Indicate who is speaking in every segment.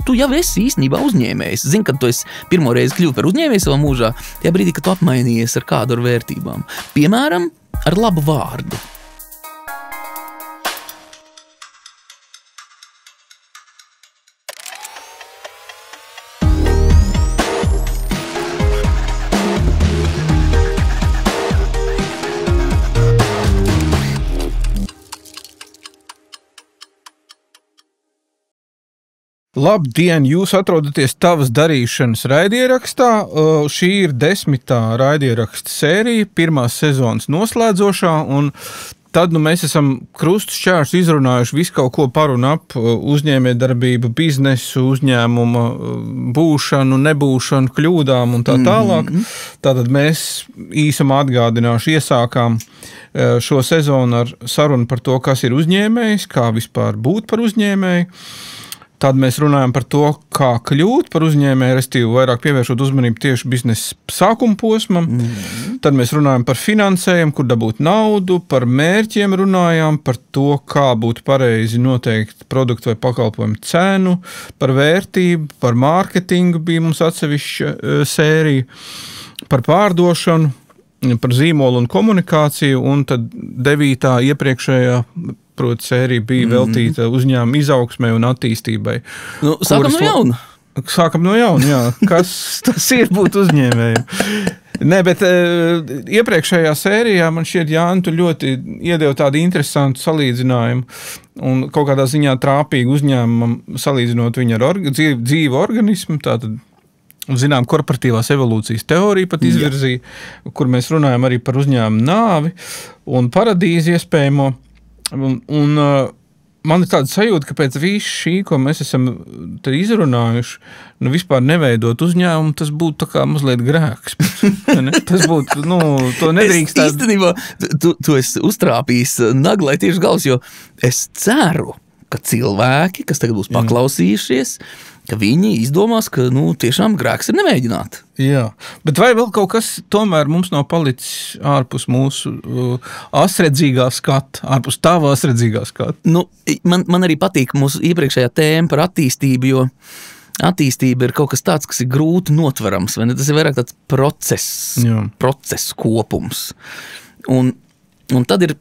Speaker 1: tu jau esi īstenībā uzņēmējs. Zini, kad tu esi pirmo reizi kļuvi par uzņēmēju savā mūžā, tajā brīdī, kad tu apmainījies ar kādu ar vērtībām. Piemēram, ar labu vārdu.
Speaker 2: Labdien, jūs atrodaties Tavas darīšanas raidierakstā. Šī ir 10. raidieraksta sērija, pirmās sezonas noslēdzošā, un tad mēs esam krustu šķēršus izrunājuši visu kaut ko par un ap uzņēmējdarbību, biznesu, uzņēmuma būšanu, nebūšanu, kļūdām un tā tālāk. Tātad mēs īsumā atgādināšu iesākām šo sezonu ar sarunu par to, kas ir uzņēmējs, kā vispār būt par uzņēmēju. Tad mēs runājam par to, kā kļūt par uzņēmēju, restīvi vairāk pievēršot uzmanību tieši biznesa sākuma posmam. Tad mēs runājam par finansējumu, kur dabūt naudu, par mērķiem runājām, par to, kā būtu pareizi noteikt produktu vai pakalpojumu cenu, par vērtību, par mārketingu bija mums atsevišķa sērija, par pārdošanu, par zīmolu un komunikāciju, un tad 9. iepriekšējā proti sērija bija veltīta uzņēmuma izaugsmai un attīstībai.
Speaker 1: Nu, sākam no jauna.
Speaker 2: Sākam no jauna, jā. Kas tas ir būt uzņēmējiem? Nē, bet iepriekšējā sērijā man šķiet, Jāni, tu ļoti iedeva tādu interesantu salīdzinājumu un kaut kādā ziņā trāpīgu uzņēmumam salīdzinot viņu ar dzīvu organismu, tātad zinām, korporatīvās evolūcijas teoriju pat izvirzīja, kur mēs runājam arī par uzņēmumu nāvi un paradīzi iespējamo. Un man ir tāda sajūta, ka pēc visu šī, ko mēs esam te izrunājuši, vispār neveidot uzņēmumu, tas būtu tā kā mazliet grēks. Tas būtu, to nedrīkst.
Speaker 1: Īstenībā, tu esi uztrāpījis naglai tieši gals, jo es ceru, ka cilvēki, kas tagad būs paklausījušies, ka viņi izdomās, ka, tiešām grēks ir nemēģināt.
Speaker 2: Jā, bet vai vēl kaut kas tomēr mums nav palicis ārpus mūsu asredzīgā skata, ārpus tava asredzīgā skata?
Speaker 1: Man arī patīk mūsu iepriekšējā tēma par attīstību, jo attīstība ir kaut kas tāds, kas ir grūti notverams, vai ne? Tas ir vairāk tāds process kopums. Un tad ir...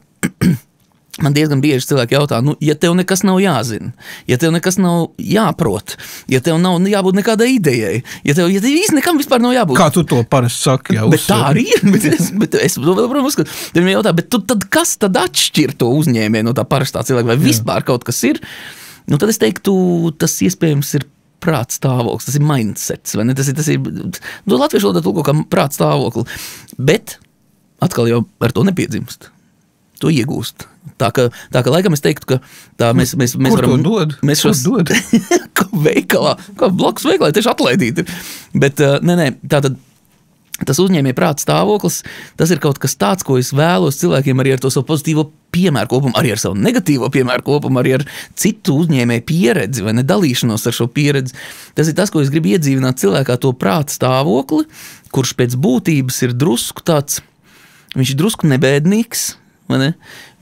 Speaker 1: Man diezgan bieži cilvēki jautā, ja tev nekas nav jāzina, ja tev nekas nav jāprot, ja tev nav jābūt nekādai idejai, ja tev īsti nekam vispār nav jābūt.
Speaker 2: Kā tu to parasti saki?
Speaker 1: Bet tā arī ir, bet es vēl, protams, uzskatu. Tad viņi jautā, bet tad kas tad atšķir to uzņēmēju no tā parastā cilvēka, vai vispār kaut kas ir? Tad es teiktu, tas iespējams ir prāta stāvoklis, tas ir mindsets, vai ne? Tas ir latviešu valodā tulko kā prāta stāvokli, bet atkal jau ar to nepiedzimst. To iegūst. Tā ka laikam es teiktu, ka tā mēs varam...
Speaker 2: Kur to dod?
Speaker 1: Kur dod? Veikalā, kā blokus veikalā, tieši atlaidīt. Bet, tātad tas uzņēmēja prāta stāvoklis, tas ir kaut kas tāds, ko es vēlos cilvēkiem arī ar to savu pozitīvo piemēru kopumu, arī ar savu negatīvo piemēru kopumu, arī ar citu uzņēmēju pieredzi vai nedalīšanos ar šo pieredzi. Tas ir tas, ko es gribu iedzīvināt cilvēkā to prāta stāvokli, kurš pēc būtības ir drusku tāds, viņš ir drusku nebēdnīgs, vai ne?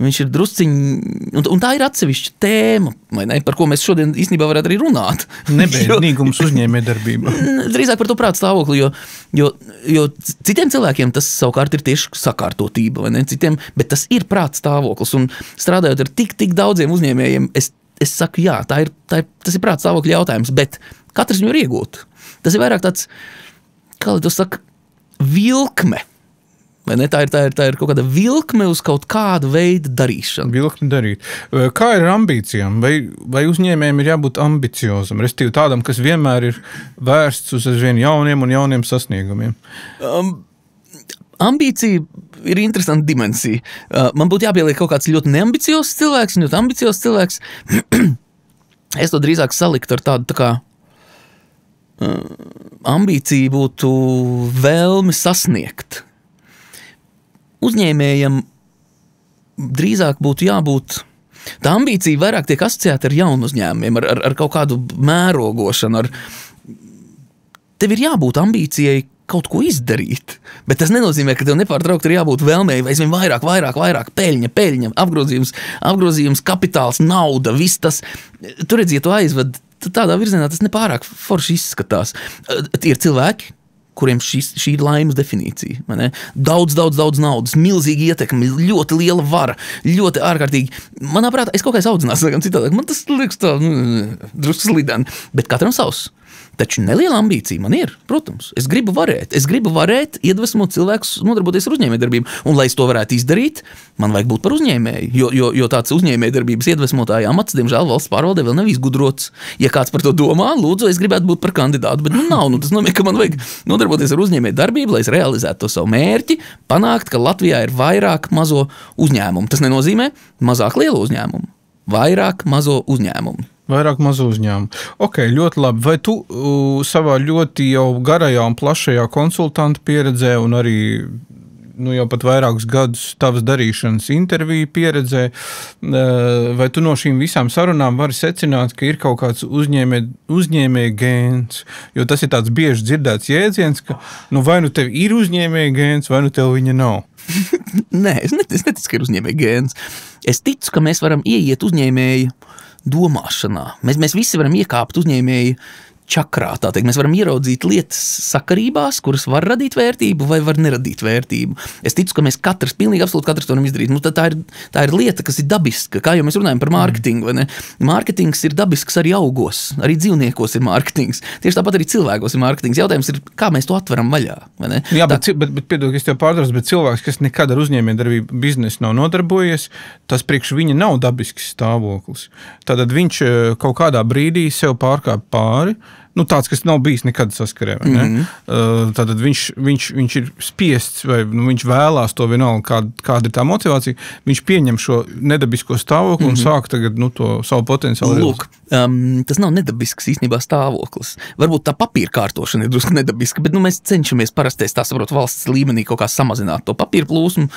Speaker 1: Viņš ir drusciņi, un tā ir atsevišķa tēma, vai ne? Par ko mēs šodien īstenībā varētu arī runāt.
Speaker 2: Nebēdnīgums uzņēmējdarbībā.
Speaker 1: Drīzāk par to prāta stāvokli, jo citiem cilvēkiem tas savukārt ir tieši sakārtotība, vai ne? Citiem, bet tas ir prāta stāvoklis, un strādājot ar tik daudziem uzņēmējiem, es saku, jā, tas ir prāta stāvokļa jautājums, bet katrs viņu ir iegūt. Tas ir vairāk tāds, kā lai to saka, vilkme. Vai ne? Tā ir kaut kāda vilkme uz kaut kādu veidu darīšanu.
Speaker 2: Vilkme darīt. Kā ir ar ambīcijām? Vai uzņēmējiem ir jābūt ambiciozam? Restīvi tādam, kas vienmēr ir vērsts uz aizvien jauniem sasniegumiem?
Speaker 1: Ambīcija ir interesanta dimensija. Man būtu jāpieliek kaut kāds ļoti neambiciozs cilvēks, ļoti ambiciozs cilvēks. Es to drīzāk saliktu ar tādu tā kā ambīcija būtu vēlme sasniegt. Uzņēmējam drīzāk būtu jābūt, tā ambīcija vairāk tiek asociēta ar jaunu uzņēmumiem, ar kaut kādu mērogošanu, tev ir jābūt ambīcijai kaut ko izdarīt, bet tas nenozīmē, ka tev nepārtraukti ir jābūt vēlmei aizvien vairāk, peļņa, apgrozījums, kapitāls, nauda, viss tas, tu redzi, ja tu aizved tādā virzienā tas nepārāk forši izskatās. Tie ir cilvēki, kuriem šī ir laimes definīcija. Vai ne? Daudz naudas, milzīgi ietekmi, ļoti liela vara, ļoti ārkārtīgi. Manā prātā, es kaut kā audzinās, citādāk, man tas liekas tā, drusku slideni, bet katram savs. Taču neliela ambīcija man ir, protams. Es gribu varēt iedvesmot cilvēkus nodarboties ar uzņēmējdarbību. Un, lai es to varētu izdarīt, man vajag būt par uzņēmēju, jo tāds uzņēmējdarbības iedvesmotāja amats, diemžēl, valsts pārvaldē vēl nav izgudrots. Ja kāds par to domā, lūdzu, es gribētu būt par kandidātu, bet nav. Tas nozīmē, ka man vajag nodarboties ar uzņēmējdarbību, lai es realizētu to savu mērķi, panākt, ka Latvijā ir vairāk mazo uzņēmumu. Tas nenozīmē mazāk lielu uzņēmumu, vairāk mazo uzņēmumu.
Speaker 2: Vairāk mazu uzņēmumu. Ok, ļoti labi. Vai tu savā ļoti jau garajā un plašajā konsultanta pieredzē un arī jau pat vairākus gadus tavas darīšanas interviju pieredzē, vai tu no šīm visām sarunām vari secināt, ka ir kaut kāds uzņēmēja gēns? Jo tas ir tāds bieži dzirdēts jēdziens, ka vai nu tev ir uzņēmēja gēns, vai nu tev viņa nav.
Speaker 1: Nē, es neticu, ka ir uzņēmēja gēns. Es ticu, ka mēs varam ieiet uzņēmēju domāšanā. Mēs visi varam iekāpt uzņēmēju čakrā, tā teikt. Mēs varam ieraudzīt lietas sakarībās, kuras var radīt vērtību vai var neradīt vērtību. Es ticu, ka mēs pilnīgi absolūti katrs to varam izdarīt. Tā ir lieta, kas ir dabiska, kā jau mēs runājam par mārketingu, vai ne? Mārketings ir dabisks arī augos, arī dzīvniekos ir mārketings. Tieši tāpat arī cilvēkos ir mārketings. Jautājums ir, kā mēs to atveram vaļā, vai ne?
Speaker 2: Jā, bet piedod, ka es tev pārtraucu, bet cilvēks, kas nekad ar uzņēmējdarbību biznesu nav nodarbojies, tas priekš viņa nav dabisks stāvoklis. Tātad viņš kaut kādā brīdī sev pārkāp pāri, tāds, kas nav bijis nekad saskarē. Tātad viņš ir spiests, vai viņš vēlās to vienalga, kāda ir tā motivācija, viņš pieņem šo nedabisko stāvokli un sāk tagad to savu potenciālu.
Speaker 1: Lūk, tas nav nedabisks īstenībā stāvoklis. Varbūt tā papīra kārtošana ir drusku nedabiska, bet mēs cenšamies parasties, tā saprot, valsts līmenī kaut kā samazināt to papīra plūsmu.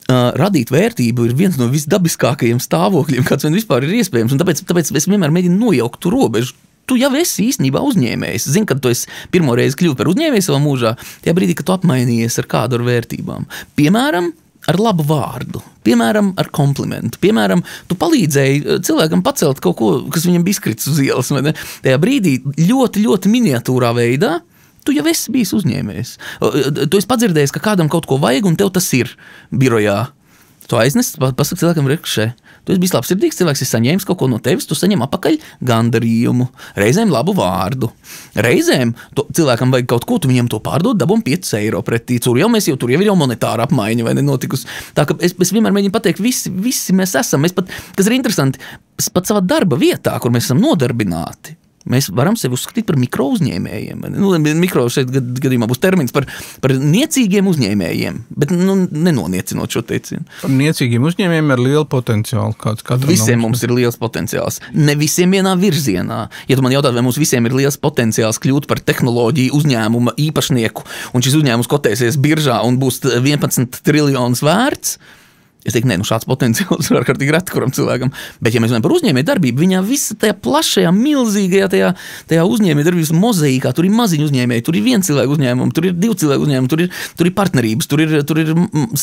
Speaker 1: Radīt vērtību ir viens no visdabiskākajiem stāvokļiem, kāds vien vispār ir iespējams, un tāpēc es vienmēr mēģinu nojaukt tu robežu. Tu jau esi īstenībā uzņēmējs. Zini, kad tu esi pirmo reizi kļuvi par uzņēmēju savā mūžā, tajā brīdī, kad tu apmainījies ar kādu ar vērtībām. Piemēram, ar labu vārdu, piemēram, ar komplimentu, piemēram, tu palīdzēji cilvēkam pacelt kaut ko, kas viņam bija izkritis uz ielas, vai ne? Tajā brīdī ļoti, ļoti miniatūrā veidā tu jau esi bijis uzņēmējs. Tu esi padzirdējis, ka kādam kaut ko vajag, un tev tas ir birojā. Tu aiznes, pasaka cilvēkam rekšē. Tu esi bijis labsirdīgs cilvēks, esi saņēmis kaut ko no tevis, tu saņem apakaļ gandarījumu, reizēm labu vārdu. Reizēm cilvēkam vajag kaut ko, tu viņam to pārdod, dabum 5 eiro pretī. Tur jau ir jau monetāra apmaiņa, vai nenotikusi. Tā ka es vienmēr mēģinu pateikt, visi mēs esam. Kas ir interesanti, pat savā darba vietā, kur mēs esam nodarbināti, mēs varam sevi uzskatīt par mikro uzņēmējiem. Mikro šeit gadījumā būs termins par niecīgiem uzņēmējiem, bet nenoniecinot šo teicienu.
Speaker 2: Par niecīgiem uzņēmējiem ir liela potenciāla.
Speaker 1: Visiem mums ir liels potenciāls. Ne visiem vienā virzienā. Ja tu man jautāt, vai mums visiem ir liels potenciāls kļūt par tehnoloģiju uzņēmuma īpašnieku, un šis uzņēmums kotēsies biržā un būs 11 triljonus vērts, es teiktu, šāds potenciāls ir ārkārtīgi reti kuram cilvēkam. Bet, ja mēs runājam par uzņēmēju darbību, viņā visa tajā plašajā, milzīgajā tajā uzņēmēju darbības mozaīkā, tur ir maziņu uzņēmēji, tur ir 1 cilvēku uzņēmumi, tur ir 2 cilvēku uzņēmumi, tur ir partnerības, tur ir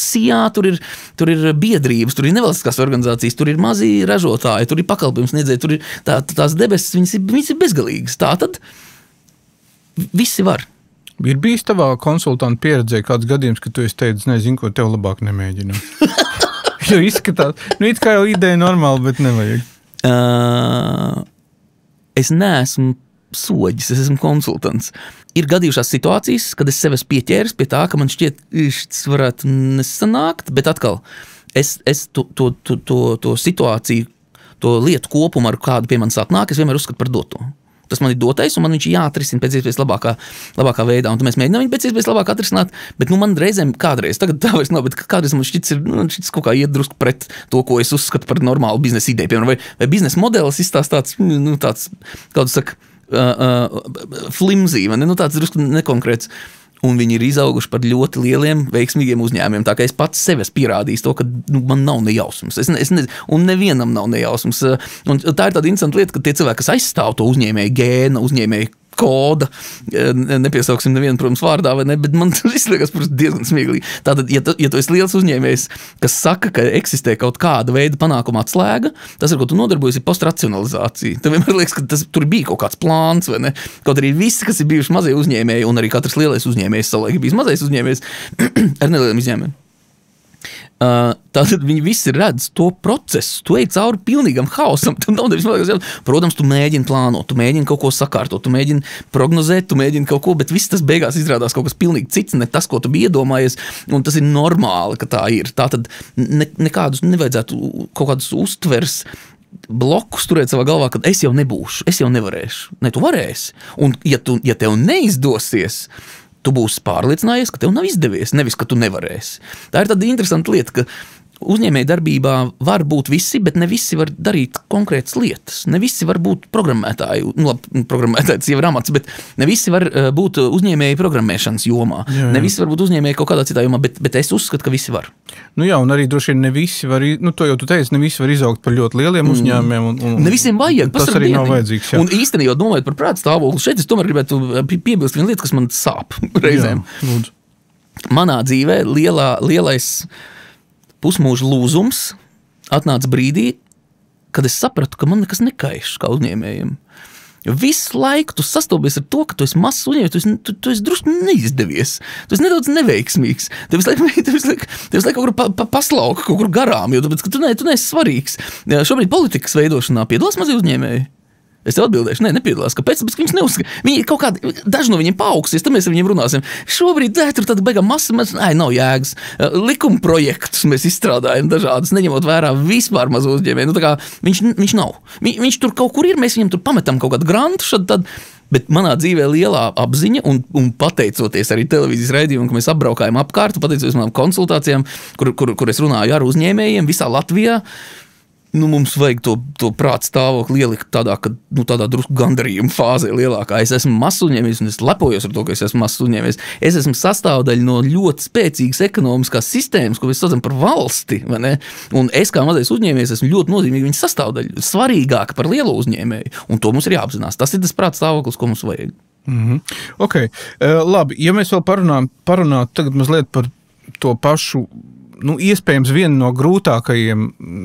Speaker 1: SIA, tur ir biedrības, tur ir nevalstiskās organizācijas, tur ir mazi ražotāji, tur ir pakalpojums sniedzēji, tur ir tās debesis, viņas ir bezgalīgas. Tātad visi var.
Speaker 2: Ir bijis tavā konsultanta pieredzē kāds gadījums, ka tu esi teicis, nezinu, ko tev labāk nemēģināt? Jo izskatās, it kā jau ideja normāli, bet nevajag.
Speaker 1: Es neesmu soģis, es esmu konsultants. Ir gadījušās situācijas, kad es sevi esmu pieķēris pie tā, ka man šķiet, šis varētu nesanākt, bet atkal, es to situāciju, to lietu kopumu, ar kādu pie manis atnāk, es vienmēr uzskatu par doto. Tas man ir dotais, un man viņš jāatrisina pēc iespējas labākā veidā. Un mēs mēģinām viņu pēc iespējas labāk atrisināt, bet man reizēm kādreiz, tagad tā vairs nav, bet kādreiz man šķits kaut kā iet drusku pret to, ko es uzskatu par normālu biznesa ideju. Piemēram, vai biznesa modelis izstāst tāds, kādu saka, flimsī, vai ne? Tāds drusku nekonkrēts. Un viņi ir izauguši par ļoti lieliem, veiksmīgiem uzņēmumiem. Tā kā es pats sevi esmu pierādījis to, ka man nav nejausmas. Un nevienam nav nejausmas. Un tā ir tāda interesanta lieta, ka tie cilvēki, kas aizstāv to uzņēmēju gēnu, uzņēmēju koda, nepiesauksim nevienu, protams, vārdā, vai ne, bet man tas viss liekas diezgan smieklīgi. Tātad, ja tu esi liels uzņēmējs, kas saka, ka eksistē kaut kāda veida panākuma atslēga, tas, ar ko tu nodarbojies, ir postracionalizācija. Tev vienmēr liekas, ka tur bija kaut kāds plāns, vai ne? Kaut arī visi, kas ir bijuši mazie uzņēmēji, un arī katrs lielais uzņēmējs savulaik bijis mazais uzņēmējs ar nelieliem izņēmumiem. Tātad viņi visi redz to procesu, tu ej cauri pilnīgam hausam, protams, tu mēģini plānot, tu mēģini kaut ko sakārtot, tu mēģini prognozēt, tu mēģini kaut ko, bet viss tas beigās izrādās kaut kas pilnīgi cits, ne tas, ko tu biji iedomājies, un tas ir normāli, ka tā ir. Tātad nekādus nevajadzētu kaut kādus uztvers blokus turēt savā galvā, ka es jau nebūšu, es jau nevarēšu. Ne, tu varēsi. Un ja tev neizdosies, tu būsi pārliecinājies, ka tev nav izdevies, nevis, ka tu nevarēsi. Tā ir tāda interesanta lieta, ka uzņēmēja darbībā var būt visi, bet ne visi var darīt konkrētas lietas. Ne visi var būt programmētāji, programmētāji tas jau ir amats, bet ne visi var būt uzņēmēji programmēšanas jomā. Jā. Ne visi var būt uzņēmēji kaut kādā citā jomā, bet es uzskatu, ka visi var.
Speaker 2: Nu jā, un arī droši vien ne visi var, to jau tu teici, ne visi var izaugt par ļoti lieliem uzņēmumiem. Un
Speaker 1: ne visiem vajag.
Speaker 2: Tas arī nav vajadzīgs. Jā.
Speaker 1: Un īstenībā domājot par prāta stāvokli, šeit es tomēr gribētu piebilst vienu lietu, kas man sāp reizēm.
Speaker 2: Jā,
Speaker 1: manā dzīvē lielais pusmūža lūzums atnāca brīdī, kad es sapratu, ka man nekas nekaiš kā uzņēmējiem. Visu laiku tu sastopies ar to, ka tu esi mazs uzņēmējs, tu esi drusku neizdevies, tu esi nedaudz neveiksmīgs, tev visu laiku kaut kur paslauka, kaut kur garām, jo tāpēc, ka tu neesi svarīgs. Šobrīd politikas veidošanā piedalās mazie uzņēmēji. Es tev atbildēšu, nepiedalās. Kāpēc? Tāpēc, ka viņus neuzskata. Viņi kaut kādi, daži no viņiem paaugsies, tad mēs ar viņiem runāsim. Šobrīd tur tāda beigā masa, nav jēgas. Likuma projektus mēs izstrādājam dažādas, neņemot vērā vispār mazo uzņēmēju. Tā kā viņš nav. Viņš tur kaut kur ir, mēs viņam tur pametam kaut kādu grantu, tad. Bet manā dzīvē lielā apziņa un pateicoties arī televīzijas raidījumam, ka mēs apbraukājam apkārt, pateicoties manām konsultācijām, kur es runāju ar uzņēmējiem visā Latvijā, mums vajag to prāta stāvokli ielikt tādā drusku gandarījuma fāzē lielākā. Es esmu mazs uzņēmējs un es lepojos ar to, ka es esmu mazs uzņēmējs. Es esmu sastāvdaļa no ļoti spēcīgas ekonomiskās sistēmas, ko mēs saucam par valsti, vai ne? Un es kā mazais uzņēmējs esmu ļoti nozīmīgi viņas sastāvdaļa, svarīgāka par lielo uzņēmēju. Un to mums ir jāapzinās. Tas ir tas prāta stāvoklis, ko mums vajag.
Speaker 2: Ok. Labi, ja mēs vēl parunātu tagad mazliet par to pašu, iespējams vienu no grūtākajiem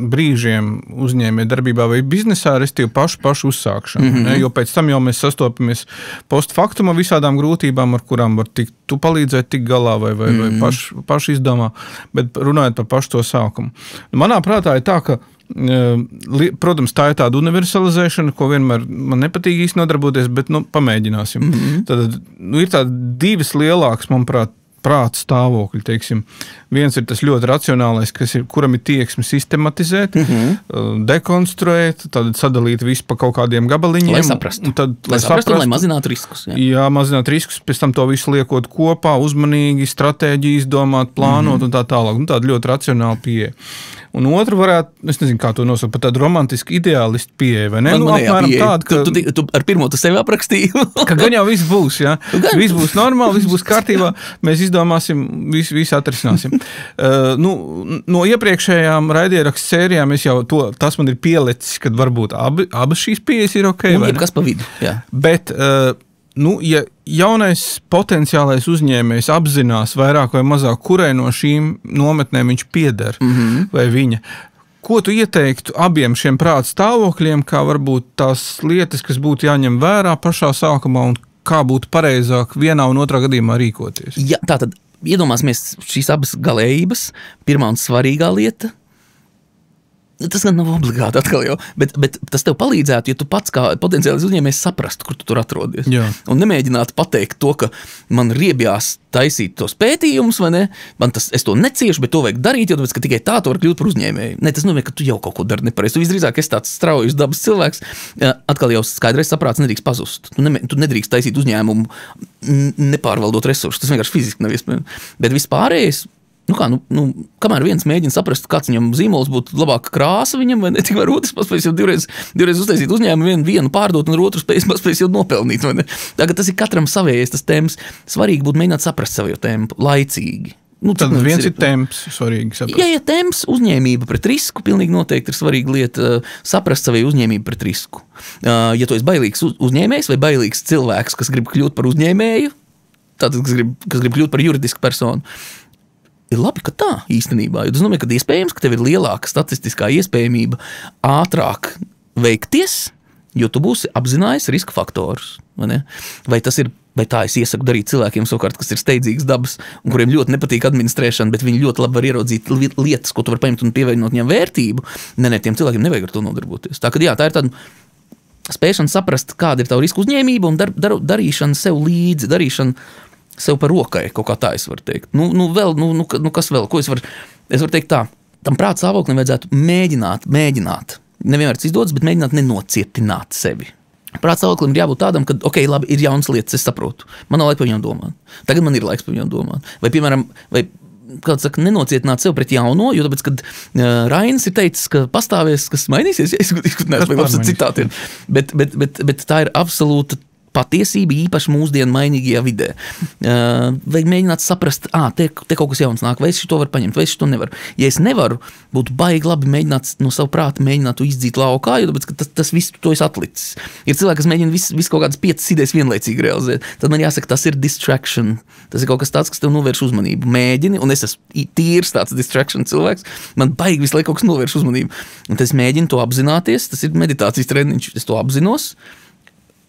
Speaker 2: brīžiem uzņēmē darbībā vai biznesā, respektīvi pašu uzsākšanu. Jo pēc tam jau mēs sastopamies post factum ar visādām grūtībām, ar kurām var tu palīdzēt tik galā vai paši izdomā, bet runājot par pašu to sākumu. Manā prātā ir tā, ka protams, tā ir tāda universalizēšana, ko vienmēr man nepatīk īsti nodarboties, bet pamēģināsim. Tad ir tāda divas lielākas, manuprāt, prāta stāvokļi, teiksim. Viens ir tas ļoti racionālais, kuram ir tieksme sistematizēt, dekonstruēt, tad sadalīt visu pa kaut kādiem gabaliņiem.
Speaker 1: Lai saprastu. Lai mazinātu riskus.
Speaker 2: Jā, mazināt riskus, pēc tam to visu liekot kopā, uzmanīgi, stratēģijas domāt, plānot un tā tālāk. Tāda ļoti racionāla pieeja. Un otru varētu, es nezinu, kā to nosaukt, pat tādu romantisku ideālistu pieeju, vai ne?
Speaker 1: Apmēram tādu, ka... Tu ar pirmo tu sevi aprakstīji.
Speaker 2: Ka gan jau viss būs, jā. Viss būs normāli, viss būs kārtībā, mēs izdomāsim, visu atrisināsim. No iepriekšējām raidierakstu sērijām tas man ir pielicis, kad varbūt abas šīs pieejas ir ok,
Speaker 1: vai ne? Kas pa vidu, jā.
Speaker 2: Bet... ja jaunais potenciālais uzņēmējs apzinās vairāk vai mazāk, kurai no šīm nometnēm viņš pieder vai viņa, ko tu ieteiktu abiem šiem prāta stāvokļiem, kā varbūt tās lietas, kas būtu jāņem vērā pašā sākumā un kā būtu pareizāk vienā un otrā gadījumā rīkoties?
Speaker 1: Ja, tātad iedomāsimies šīs abas galējības. Pirmā un svarīgā lieta. Tas gan nav obligāti atkal jau, bet tas tev palīdzētu, ja tu pats kā potenciālis uzņēmējs saprastu, kur tu tur atrodies.
Speaker 2: Jā.
Speaker 1: Un nemēģinātu pateikt to, ka man riebjās taisīt tos pētījumus, vai ne? Es to neciešu, bet to vajag darīt, jo tāpēc, ka tikai tā tu var kļūt par uzņēmēju. Ne, tas nozīmē, ka tu jau kaut ko dari nepareizi. Tu visdrīzāk esi tāds straujas dabas cilvēks. Atkal jau skaidrais saprāts nedrīkst pazust. Tu nedrīkst taisīt uzņēmumu, nepārvaldot resursus. Tas vienkārši fiziski nav iespējams. Bet vispārējais, kamēr viens mēģina saprast, kāds viņam zīmols būtu labāka krāsa viņam, vai ne, tikmēr otrs paspējas jau divreiz uztaisīt uzņēmumu, vienu pārdot un otru paspējas jau nopelnīt, vai ne. Tagad tas ir katram savējais tas tēmas. Svarīgi būtu mēģināt saprast savu tēmu laicīgi.
Speaker 2: Tad viens ir temps, svarīgi saprast.
Speaker 1: Ja temps, uzņēmība pret risku, pilnīgi noteikti ir svarīga lieta saprast savu uzņēmību pret risku. Ja tu esi bailīgs uzņēmējs vai bailīgs cilvēks, kas grib kļūt par uzņēmēju, tātad, kas grib kļūt par juridisku personu, ir labi, ka tā īstenībā, jo tas nozīmē, ka iespējams, ka tev ir lielāka statistiskā iespējamība ātrāk veikties, jo tu būsi apzinājis riska faktorus. Vai tā es iesaku darīt cilvēkiem savukārt, kas ir steidzīgas dabas un kuriem ļoti nepatīk administrēšana, bet viņi ļoti labi var ieraudzīt lietas, ko tu var paņemt un pievienot viņam vērtību. Tiem cilvēkiem nevajag ar to nodarboties. Tā ir tāda spēšana saprast, kāda ir tava riska uzņēmība un darīšana sev līdzi, darīšana sev par rokai, kaut kā tā es varu teikt. Kas vēl? Ko es varu teikt tā? Tam prāta stāvoklim vajadzētu mēģināt. Nevienmēr tas izdodas, bet mēģināt nenocietināt sevi. Prāta stāvoklim ir jābūt tādam, ka, labi, ir jaunas lietas, es saprotu. Man nav laika par viņām domāt. Tagad man ir laiks par viņām domāt. Vai, piemēram, kāds saka, nenocietināt sev pret jauno, jo tāpēc, kad Rainis ir teicis, ka pastāvēs, kas mainīsies, es neesmu labs ar citātiem, bet tā ir absolūta patiesība īpaši mūsdienu mainīgajā vidē. Vajag mēģināt saprast, te kaut kas jauns nāk, vai es šito varu paņemt, vai es šito nevaru. Ja es nevaru, būtu baigi labi mēģināt no savu prāta mēģināt to izdzīt laukā, jo tāpēc, ka tas viss to es atlicis. Ir cilvēki, kas mēģina visu kaut kādas 5 idejas vienlaicīgi realizēt. Tad man jāsaka, tas ir distraction. Tas ir kaut kas tāds, kas tev novērš uzmanību. Mēģini, un es esmu tīrs tāds distraction cilvēks, man baigi visu laiku kaut kas novērš uzmanību. Un tad es mēģinu to apzināties, tas ir meditācijas treniņš, es to apzinos.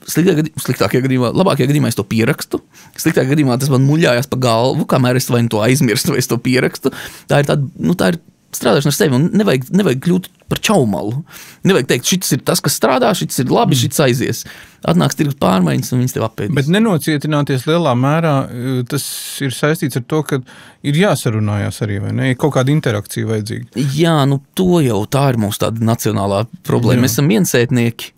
Speaker 1: Sliktākajā gadījumā, labākajā gadījumā es to pierakstu. Sliktākajā gadījumā tas man muļājās pa galvu, kamēr es vai to aizmirstu, vai es to pierakstu. Tā ir strādāšana ar sevi, un nevajag kļūt par čaumalu. Nevajag teikt, šis ir tas, kas strādā, šis ir labi, šis aizies. Atnāks tirgus pārmaiņas, un viņas tev apēdīs. Bet
Speaker 2: nenocietināties lielā mērā, tas ir saistīts ar to, ka ir jāsarunājās arī, vai ne? Ir kaut kāda interakcija vajadzīga.
Speaker 1: Jā, to jau tā ir mūsu tāda nacionālā problēma. Mēs esam viensētnieki.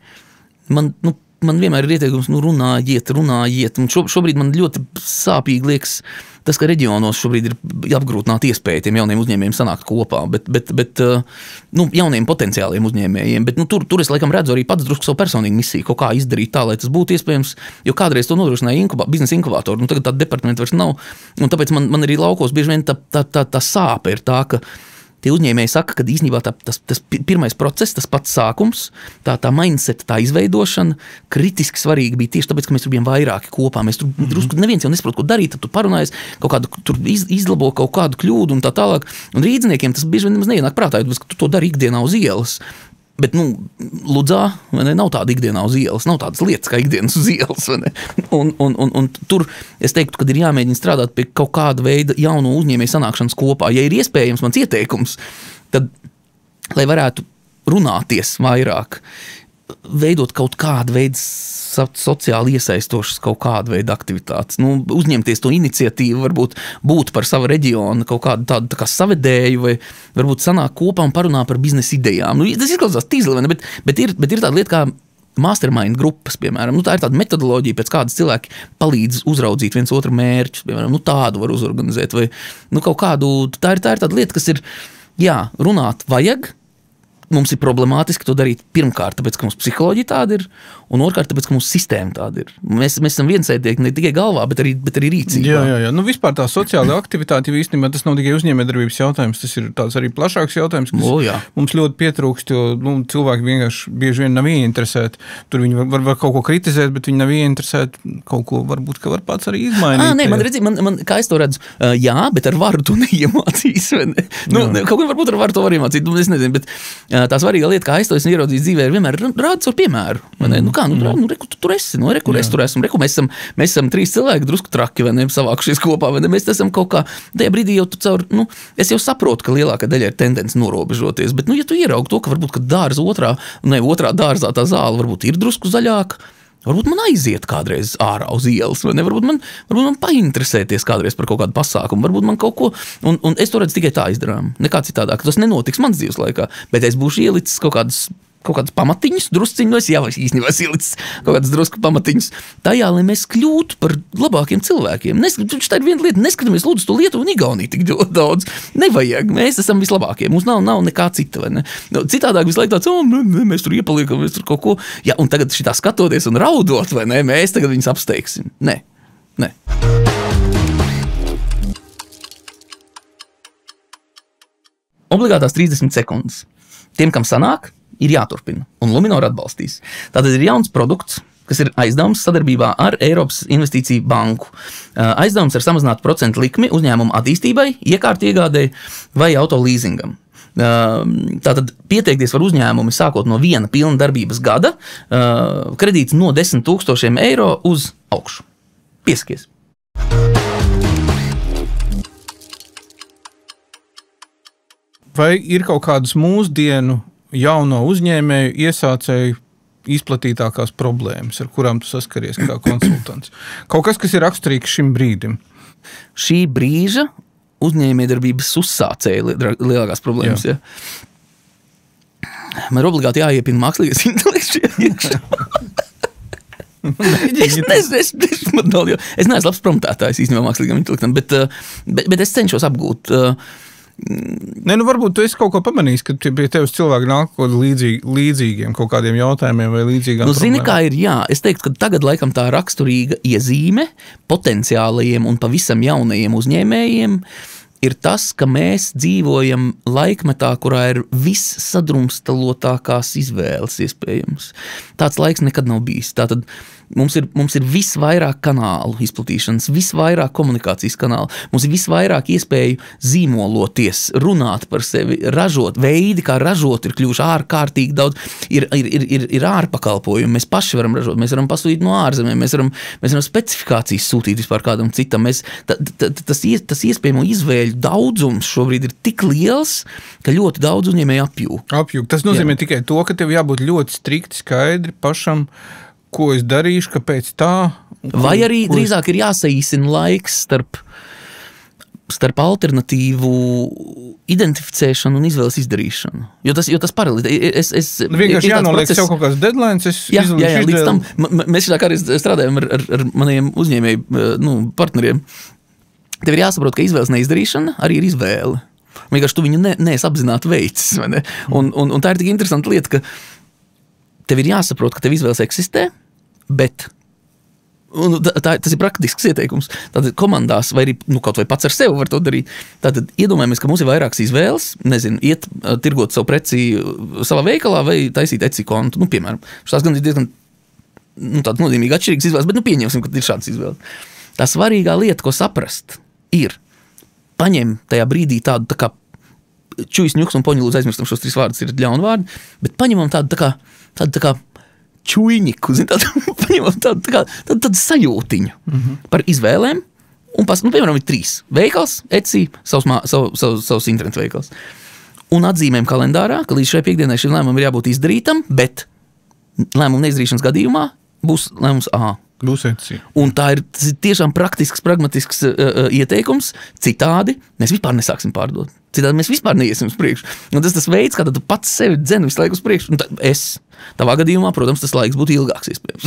Speaker 1: Man vienmēr ir ieteikums, runājiet, un šobrīd man ļoti sāpīgi liekas tas, ka reģionos šobrīd ir apgrūtināta iespēja tiem jauniem uzņēmējiem sanākt kopā, bet jauniem potenciāliem uzņēmējiem, bet tur es laikam redzu arī pats drusku savu personīgu misiju, kaut kā izdarīt tā, lai tas būtu iespējams, jo kādreiz to nodrošināja biznesa inkubātori, tagad tāda departamenta vairs nav, un tāpēc man arī laukos bieži vien tā sāpe ir tā, ka tie uzņēmēji saka, ka īstenībā tas pirmais process, tas pats sākums, tā mindset, tā izveidošana kritiski svarīgi bija tieši tāpēc, ka mēs tur bijām vairāki kopā. Mēs tur drusku neviens jau nesaprot, ko darīt, tad tu parunājies, kaut kādu tur izlabo kaut kādu kļūdu un tā tālāk. Un rīdzniekiem tas bieži vien nemaz neienāk prātā, jo tu to dari ikdienā uz ielas. Bet, Ludzā, nav tāda ikdienā uz ielas, nav tādas lietas kā ikdienas uz ielas, un tur es teiktu, ka ir jāmēģina strādāt pie kaut kāda veida jauno uzņēmēju sanākšanas kopā. Ja ir iespējams mans ieteikums, tad, lai varētu runāties vairāk, veidot kaut kādu veidu sociāli iesaistošas kaut kādu veidu aktivitātes, uzņemties to iniciatīvu, varbūt būt par savu reģionu, kaut kādu tādu tā kā savedēju, vai varbūt sanāk kopā un parunā par biznesa idejām. Tas izklausās tīzli, bet ir tāda lieta kā mastermind grupas, piemēram. Tā ir tāda metodoloģija, pēc kādas cilvēki palīdz uzraudzīt viens otru mērķus, piemēram, tādu var uzorganizēt, vai kaut kādu, tā ir tāda lieta, kas ir, runāt vajag. Mums ir problemātiski to darīt pirmkārt, tāpēc, ka mums psiholoģija tāda ir, un otrkārt, tāpēc, ka mūsu sistēma tāda ir. Mēs esam viensētieki ne tikai galvā, bet arī rīcībā.
Speaker 2: Jā. Vispār tā sociāla aktivitāte, jo īstenībā tas nav tikai uzņēmējdarbības jautājums, tas ir tāds arī plašāks jautājums, kas mums ļoti pietrūkst, jo cilvēki vienkārši bieži vien nav ieinteresēti. Tur viņi var kaut ko kritizēt, bet viņi nav ieinteresēti kaut ko, varbūt, ka var pats arī izmainīt.
Speaker 1: Man kā es to redzu, bet ar varu tu neiemācīs. Kaut ko varbūt ar varu to var iemācīt, es nezinu, bet tā svarīga lieta, kā es to esmu ieraudzījis dzīvē, ir vienmēr rāda savu piemēru. Reku, tu tur esi, es tur esmu. Reku, mēs esam 3 cilvēki drusku traki, savākušies kopā, mēs esam kaut kā, tajā brīdī jau tu caur, es jau saprotu, ka lielākā daļa ir tendence norobežoties, bet, ja tu ieraugi to, ka varbūt, ka otrā dārzā tā zāle varbūt ir drusku zaļāka, varbūt man aiziet kādreiz ārā uz ielas, vai ne? Varbūt man painteresēties kādreiz par kaut kādu pasākumu, varbūt man kaut ko, un es to redzu tikai tā izdarām, nekā citādāk. Tas nenotiks mans dzīves laikā, bet es būšu ielicis kaut kādas pamatiņus, drusciņos, īstenībā es ielicis kaut kādas drusku pamatiņus tajā, lai mēs kļūtu par labākiem cilvēkiem. Tā ir viena lieta, neskatāmies lūdzu to Lietuvu un Igauniju tik daudz. Nevajag, mēs esam vislabākie, mums nav nekā cita, vai ne? Citādāk visu laiku tāds, mēs tur iepaliekam, mēs tur kaut ko, un tagad šitā skatoties un raudot, vai ne, mēs tagad viņus apsteigsim. Nē. obligātās 30 sekundes. Tiem, kam sanāk, ir jāturpina, un Luminor atbalstīs. Tātad ir jauns produkts, kas ir aizdevums sadarbībā ar Eiropas investīciju banku. Aizdevums ar samazinātu procentu likmi uzņēmumu attīstībai, iekārtu iegādēji vai auto leasingam. Tātad pieteikties var uzņēmumi sākot no viena pilna darbības gada, kredīts no 10 000 eiro uz augšu. Piesakies!
Speaker 2: Vai ir kaut kādas mūsdienu jauno uzņēmēju iesācēju izplatītākās problēmas, ar kurām tu saskaries kā konsultants? Kaut kas, kas ir raksturīgs šim brīdim?
Speaker 1: Šī brīža uzņēmējdarbības uzsācēja lielākās problēmas. Ja? Man ir obligāti jāiepina mākslīgais intelekts iekšā. Es neesmu labs promptētājs īstenībā mākslīgam intelektam, bet es cenšos apgūt.
Speaker 2: Ne, varbūt tu esi kaut ko pamanījis, ka pie tevis cilvēki nāk kaut līdzīgiem kaut kādiem jautājumiem vai līdzīgām problēmām.
Speaker 1: Zini, kā ir, jā. Es teiktu, ka tagad laikam tā raksturīga iezīme potenciālajiem un pavisam jaunajiem uzņēmējiem ir tas, ka mēs dzīvojam laikmetā, kurā ir vissadrumstalotākās izvēles iespējams. Tāds laiks nekad nav bijis. Tātad mums ir visvairāk kanālu izplatīšanas, visvairāk komunikācijas kanālu, mums ir visvairāk iespēju zīmoloties, runāt par sevi, ražot, veidi, kā ražot, ir kļuvuši ārkārtīgi daudz, ir ārpakalpojumi, mēs paši varam ražot, mēs varam pasūtīt no ārzemēm, mēs varam specifikācijas sūtīt vispār kādam citam, tas iespējamo izvēļu daudzums šobrīd ir tik liels, ka ļoti daudz uzņēmēju apjūg.
Speaker 2: Tas nozīmē tikai to, ka tev jābūt ļoti strikti skaidri pašam, ko es darīšu, kāpēc tā.
Speaker 1: Vai arī drīzāk ir jāsaīsina laiks starp alternatīvu identificēšanu un izvēles izdarīšanu. Jo tas paralēli.
Speaker 2: Vienkārši jānoliek sev kaut kāds deadlines.
Speaker 1: Jā, līdz tam. Mēs šitā kā arī strādājam ar maniem uzņēmēju partneriem. Tev ir jāsaprot, ka izvēles neizdarīšana arī ir izvēle. Vienkārši tu viņu neesi apzināti veicis. Un tā ir tik interesanta lieta, ka tev ir jāsaprot, ka tev izvēles eksistē, bet tas ir praktisks ieteikums. Tātad komandās vai arī kaut vai pats ar sevi var to darīt. Tātad iedomājamies, ka mums ir vairākas izvēles, iet tirgot savu preci savā veikalā vai taisīt Etsy kontu. Piemēram, šās gan ir diezgan tāda nozīmīga atšķirīgas izvēles, bet pieņemsim, ka ir šādas izvēles. Tā svarīgā lieta, ko saprast, ir paņem tajā brīdī tādu tā kā čujs, ņuks un poņi, lūdzu aizmirstam šos 3 vārdus, ir ļauni vārdi, bet paņemam tādu tā kā čujņiku, paņemam tādu sajūtiņu par izvēlēm, un piemēram ir 3. Veikals, Etsy, savs internetu veikals. Un atzīmēm kalendārā, ka līdz šai piekdienai šim lēmumam ir jābūt izdarītam, bet lēmumu neizdarīšanas gadījumā būs lēmums A.
Speaker 2: Būs Etsy.
Speaker 1: Un tas ir tiešām praktisks, pragmatisks ieteikums. Citādi mēs vispār nesāksim pārdot. Citādi mēs vispār neiesim uz priekšu. Un tas veids, kā tu pats sevi dzeni visu laiku uz priekšu. Un tavā gadījumā, protams, tas laiks būtu ilgāks iespējams.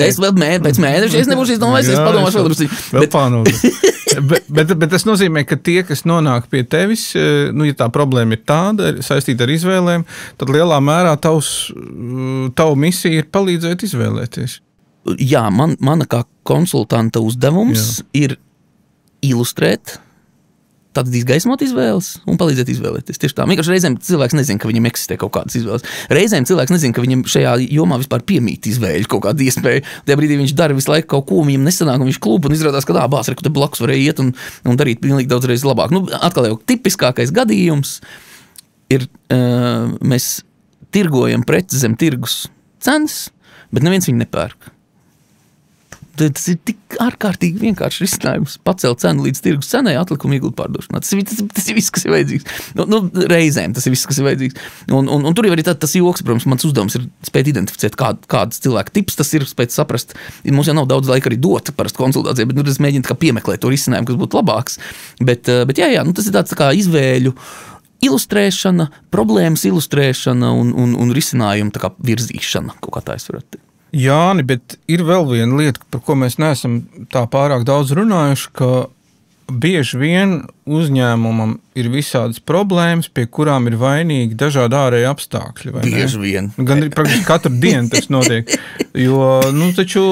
Speaker 1: Es vēl pēc mēneša, es nebūšu izdomājis, es padomāšu vēl drusku.
Speaker 2: Vēl pānot. Bet tas nozīmē, ka tie, kas nonāk pie tevis, ja tā problēma ir tāda, saistīta ar izvēlēm, tad lielā mērā tavu misija ir palīdzēt izvēlēties.
Speaker 1: Jā, mana kā konsultanta uzdevums ir ilustrēt, tātad izgaismot izvēles un palīdzēt izvēlēties. Tieši tā. Vienkārši reizēm cilvēks nezina, ka viņam eksistē kaut kādas izvēles. Reizēm cilvēks nezina, ka viņam šajā jomā vispār piemīt izvēļu kaut kādu iespēju. Tajā brīdī viņš dara visu laiku kaut ko, un viņam nesanāk, un viņš klūp, un izrādās, ka bāc, te blakus varēja iet un darīt pilnīgi daudz reizes labāk. Atkal jau tipiskākais gadījums ir, mēs tirgojam preci zem tirgus cenas, bet neviens viņu nepērk. Tas ir tik ārkārtīgi vienkārši risinājums. Pacelt cenu līdz tirgus cenai, atlikumu iegūt pārdošanā. Tas ir viss, kas ir vajadzīgs. Reizēm tas ir viss, kas ir vajadzīgs. Un tur jau arī tas joks, protams, mans uzdevums ir spēt identificēt, kāds cilvēka tips tas ir, spēt saprast. Mums jau nav daudz laika arī dot parasti konsultācijai, bet es mēģinu kā piemeklēt to risinājumu, kas būtu labāks. Bet jā, tas ir tāds tā kā izvēļu ilustrēšana, problēmas ilustrēšana un risinājumu tā kā virzīšana, kaut kā tā es varētu teikt.
Speaker 2: Jāni, bet ir vēl viena lieta, par ko mēs neesam tā pārāk daudz runājuši, ka bieži vien uzņēmumam ir visādas problēmas, pie kurām ir vainīgi dažādi ārēji apstākļi.
Speaker 1: Bieži vien.
Speaker 2: Gan arī praktiski katru dienu tas notiek. Jo, taču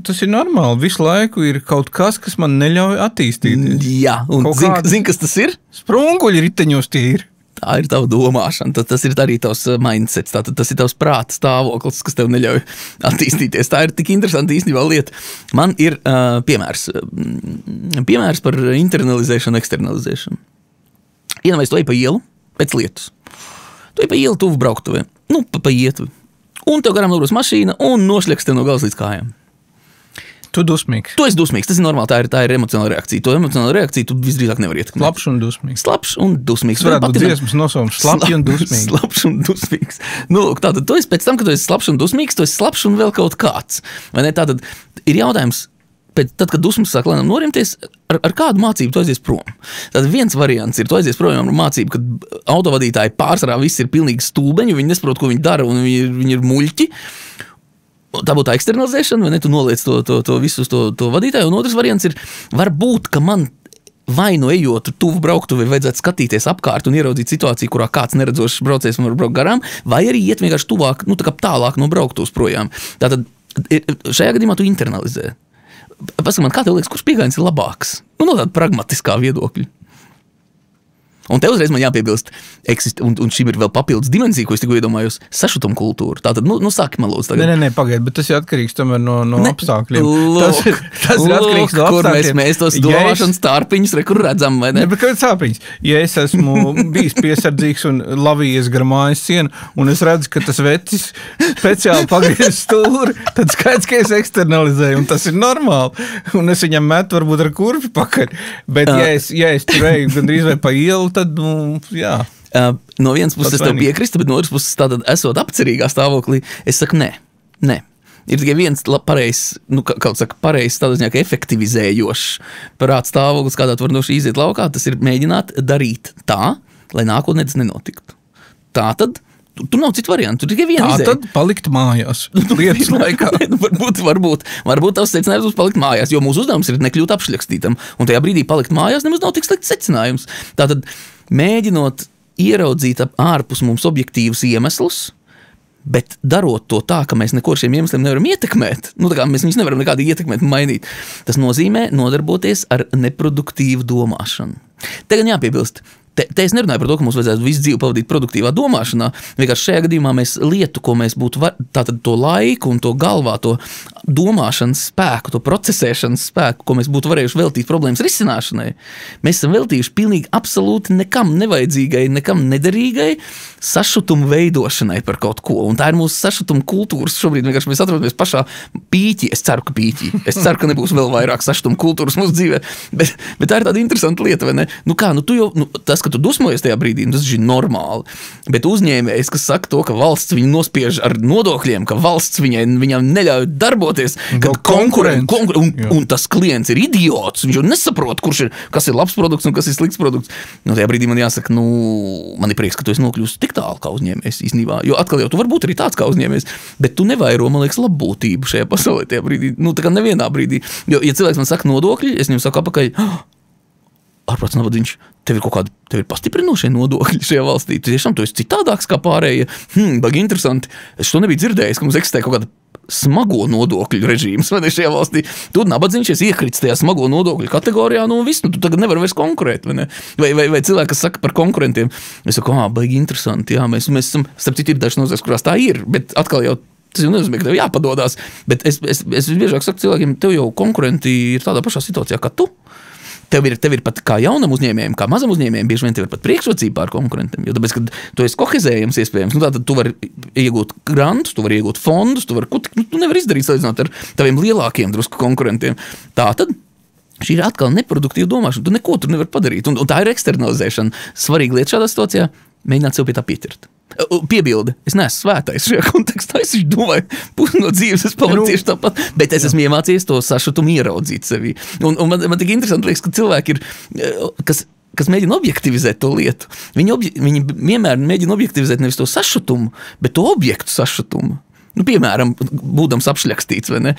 Speaker 2: tas ir normāli. Visu laiku ir kaut kas man neļauj attīstīties.
Speaker 1: Jā, un zini, kas tas ir?
Speaker 2: Sprunguļi riteņos tie ir.
Speaker 1: Tā ir tava domāšana, tas ir arī tavs mindsets, tas ir tavs prāta stāvoklis, kas tev neļauj attīstīties. Tā ir tik interesanta īstenībā lieta. Man ir piemērs par internalizēšanu, eksternalizēšanu. Iedomājies, tu ej pa ielu pēc lietus. Tu ej pa ielu tuvu brauktuvē, pa ietu. Un tev garām nobros mašīna un nošļaks tev no gals līdz kājām.
Speaker 2: Tu dusmīgs.
Speaker 1: Tu esi dusmīgs, tas ir normāli, tā ir emocionāla reakcija. To emocionāla reakciju tu visdrīzāk nevar ietekmēt.
Speaker 2: Slapš un dusmīgs.
Speaker 1: Slapš un dusmīgs.
Speaker 2: Tas varētu būt dziesmas nosaukums. Slapš un dusmīgs.
Speaker 1: Slapš un dusmīgs. Tātad tu esi pēc tam, kad tu esi slapš un dusmīgs, tu esi slapš un vēl kaut kāds. Vai ne? Tātad ir jautājums, tad, kad dusmas sāk lēnām norimties, ar kādu mācību tu aizies prom? Tātad viens variants ir, tu aizies prom ar mācību, kad autovadītāji pārsvarā viss ir pilnīgi stulbeņi, viņi nesaprot, ko viņi dara un viņi ir muļķi. Tā būtu tā eksternalizēšana, vai ne? Tu noliec to visu uz to vadītāju. Un otrs variants ir, varbūt, ka man vai nu ejot tuvu brauktuvi vajadzētu skatīties apkārt un ieraudzīt situāciju, kurā kāds neredzošs braucējs man var braukt garām, vai arī iet vienkārši tuvāk, tā kā tālāk no brauktuvs projām. Tātad šajā gadījumā tu internalizē. Pasaka man, kā tev liekas, kurš pieejams ir labāks? No tāda pragmatiskā viedokļa. Un te uzreiz man jāpiebilst, un šim ir vēl papildus dimensija, ko es tikko iedomājos, sašutuma kultūra. Tātad, sāki man lūdzu tagad.
Speaker 2: Nē, pagaid, bet tas ir atkarīgs tomēr no apstākļiem. Tas ir atkarīgs no
Speaker 1: kur
Speaker 2: apstākļiem.
Speaker 1: Mēs tos domāšanas tārpiņus kur redzam, vai ne?
Speaker 2: Ne, bet kāds sāpiņas? Ja es esmu bijis piesardzīgs un lavījies gar mājas sienu, un es redzu, ka tas vecis speciāli pagriez stūri, tad skaidrs, ka es eksternalizēju, un tas ir normāli. Un es viņam metu varbūt ar kurpi pakaļ. Bet ja es tur eju gandrīz vai pa ielu, tad, jā.
Speaker 1: No vienas puses es tev piekristu, bet no otras puses tātad esot apcerīgā stāvoklī, es saku, nē. Ir tikai viens pareizs, pareizs tādā ziņā, ka efektivizējošs prāta stāvoklis, kādā tu var no šī iziet laukā, tas ir mēģināt darīt tā, lai nākotnē tas nenotiktu. Tātad, tur nav citu variantu, tur tikai viena izēja.
Speaker 2: Tad palikt mājās lietas laikā.
Speaker 1: Varbūt tavs secinājums būs palikt mājās, jo mūsu uzdevums ir nekļūt apšļakstītam. Un tajā brīdī palikt mājās nemaz nav tik slikts secinājums. Tātad, mēģinot ieraudzīt ārpus mums objektīvus iemeslus, bet darot to tā, ka mēs neko ar šiem iemesliem nevaram ietekmēt, tā kā mēs viņus nevaram nekādi ietekmēt un mainīt, tas nozīmē nodarboties ar neproduktīvu domāšanu. Tagad jāpiebilst, te es nerunāju par to, ka mums vajadzētu visu dzīvi pavadīt produktīvā domāšanā, vienkārši šajā gadījumā mēs lietu, ko mēs būtu, tātad to laiku un to galvā, to domāšanas spēku, to procesēšanas spēku, ko mēs būtu varējuši veltīt problēmas risināšanai, mēs esam veltījuši pilnīgi absolūti nekam nevajadzīgai, nekam nederīgai sašutumu veidošanai par kaut ko, un tā ir mūsu sašutuma kultūras šobrīd, vienkārši mēs atrodamies pašā pīķī, es ceru, ka nebūs vēl vairāk sašutuma kultūras mūsu dzīvē, bet tā ir tāda interesanta lieta, vai ne? Tu jau, tas, ka tu dusmojies tajā brīdī, tas ir normāli, bet uzņēmējs, kas saka to, ka valsts viņu nospiež ar nodokļiem, ka valsts viņam neļauj darboties, kad konkurenti, un tas klients ir idiots, viņš jau nesaprot, kas ir labs produkts un kas ir slikts produkts. Tajā brīdī man jāsaka, man ir prieks, ka tu esi nokļūst tik tālu kā uzņēmējs īstenībā, jo atkal jau tu vari būt arī tāds kā uzņēmējs, bet tu nevairo, man liekas, labbūtību šajā pasaulē tajā brīdī, tā kā nevienā brīdī, jo, ja cilvēks man saka nodokļi, es viņam saku apakaļ, ārprāts nabadiņš, tev ir pastiprinošie nodokļi šajā valstī, tu esi citādāks kā pārējie, baigi interesanti, es to nebiju dzirdējis, ka mums eksistē kaut kāda smago nodokļu režīms, vai ne šajā valstī, tu nabadzīņš esi iekrits tajā smago nodokļu kategorijā, viss, tu tagad nevar vairs konkurēt, vai ne? Vai cilvēki, kas saka par konkurentiem, es saku, baigi interesanti, jā, mēs esam, starp citu ir dažs nozīmes, kurās tā ir, bet atkal jau tas jau nenozīmē, ka tev jāpadodās, bet es biežāk saku cilvēkiem, tev jau konkurenti ir tādā pašā situācijā kā tu. Tev ir pat kā jaunam uzņēmējiem, kā mazam uzņēmējiem, bieži vien tev ir pat priekšrocība pār konkurentiem, jo tāpēc, kad tu esi kohezējams iespējams, tātad tu vari iegūt grantus, tu vari iegūt fondus, tu nevari izdarīt salīdzināt ar taviem lielākiem drusku konkurentiem. Tātad šī ir atkal neproduktīva domāšana, tu neko tur nevari padarīt, un tā ir eksternalizēšana. Svarīga lieta šādā situācijā, mēģināt sev pie tā pieķert. Piebilde, es neesmu svētais šajā kontekstā, es domāju, pusi no dzīves es paliku tieši tāpat, bet es esmu iemācījies to sašutumu ieraudzīt sevi. Un man tik interesanti liekas, ka cilvēki ir, kas mēģina objektivizēt to lietu, viņi vienmēr mēģina objektivizēt nevis to sašutumu, bet to objektu sašutumu. Piemēram, būdams apšļakstīts, vai ne?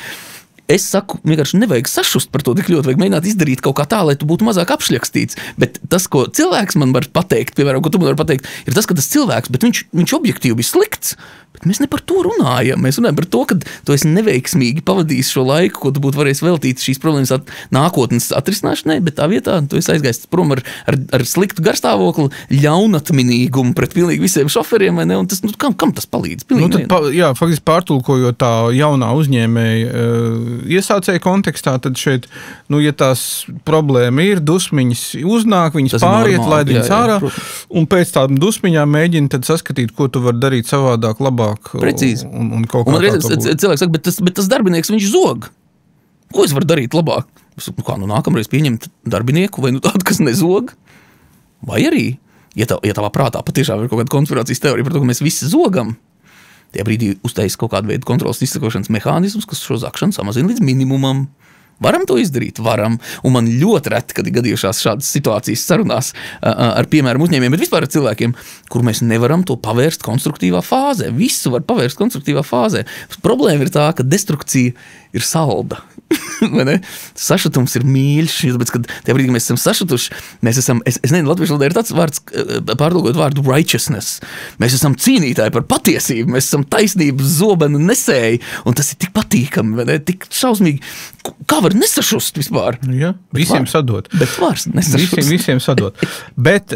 Speaker 1: es saku, vienkārši nevajag sašust par to tik ļoti, vajag mēģināt izdarīt kaut kā tā, lai tu būtu mazāk apšļakstīts. Bet tas, ko cilvēks man var pateikt, piemēram, ko tu man var pateikt, ir tas, ka tas cilvēks, bet viņš objektīvi bija slikts. Bet mēs ne par to runājam. Mēs runājam par to, ka tu esi neveiksmīgi pavadījis šo laiku, ko tu būtu varējis veltīt šīs problēmas nākotnes atrisināšanai, bet tā vietā tu esi aizgājis prom ar sliktu garstāvokli, ļaunatminīgumu pret pilnīgi visiem šoferiem, vai ne? Un tas, kam tas palīdz?
Speaker 2: Jā, faktiski pārtulkojot tā jaunā uzņēmēja iesācēja kontekstā, tad šeit, ja tās problēma ir, dusmiņas uznāk, viņas pāriet, laid viņas ārā, un pēc tām dusmiņām mēģina tad saskatīt, ko tu vari darīt savādāk, labāk.
Speaker 1: Precīzi.
Speaker 2: Un kaut kā
Speaker 1: un reizēm cilvēks saka, bet tas darbinieks, viņš zog. Ko es varu darīt labāk? Es saku, nākamreiz pieņemt darbinieku vai tādu, kas nezog? Vai arī, ja tavā prātā patiešām ir kaut kāda konspirācijas teorija par to, ka mēs visi zogam, tajā brīdī uztais kaut kādu veidu kontrolas izsakošanas mehānismus, kas šo zakšanu samazina līdz minimumam. Varam to izdarīt? Varam. Un man ļoti reti, kad ir gadījušās šādas situācijas sarunās ar, piemēram, uzņēmējiem, bet vispār ar cilvēkiem, kur mēs nevaram to pavērst konstruktīvā fāzē. Visu var pavērst konstruktīvā fāzē. Problēma ir tā, ka destrukcija ir salda. Vai ne? Sašutums ir mīļš, tāpēc, kad tajā brīdī, mēs esam sašutuši, mēs esam, es nezinu, latviešu valodā ir tāds vārds, pārlūkot vārdu righteousness. Mēs esam cīnītāji par patiesību, mēs esam taisnības zobenu nesēji, un tas ir tik patīkami, vai ne? Tik šausmīgi. Kā var nesašust vispār?
Speaker 2: Ja, visiem sadot.
Speaker 1: Bet vairs nesašust.
Speaker 2: Visiem sadot. Bet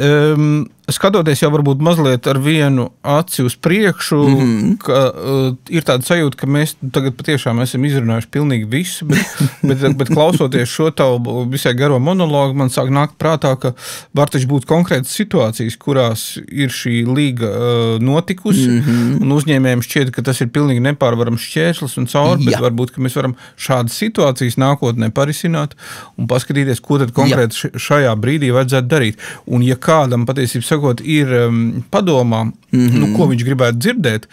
Speaker 2: skatoties jau varbūt mazliet ar vienu aci uz priekšu, ka ir tāda sajūta, ka mēs tagad patiešām esam izrunājuši pilnīgi visu, bet klausoties šo tavu visai garo monologu, man sāk nākt prātā, ka var taču būt konkrētas situācijas, kurās ir šī līga notikusi, un uzņēmējiem šķiet, ka tas ir pilnīgi nepārvarams šķērslis un cauri, bet varbūt, ka mēs varam šādas situācijas nākotnē parisināt un paskatīties, ko tad konkrēti šajā brīdī vajadzētu darīt. Un ja kādam patiesībā sakot, ir padomā, ko viņš gribētu dzirdēt,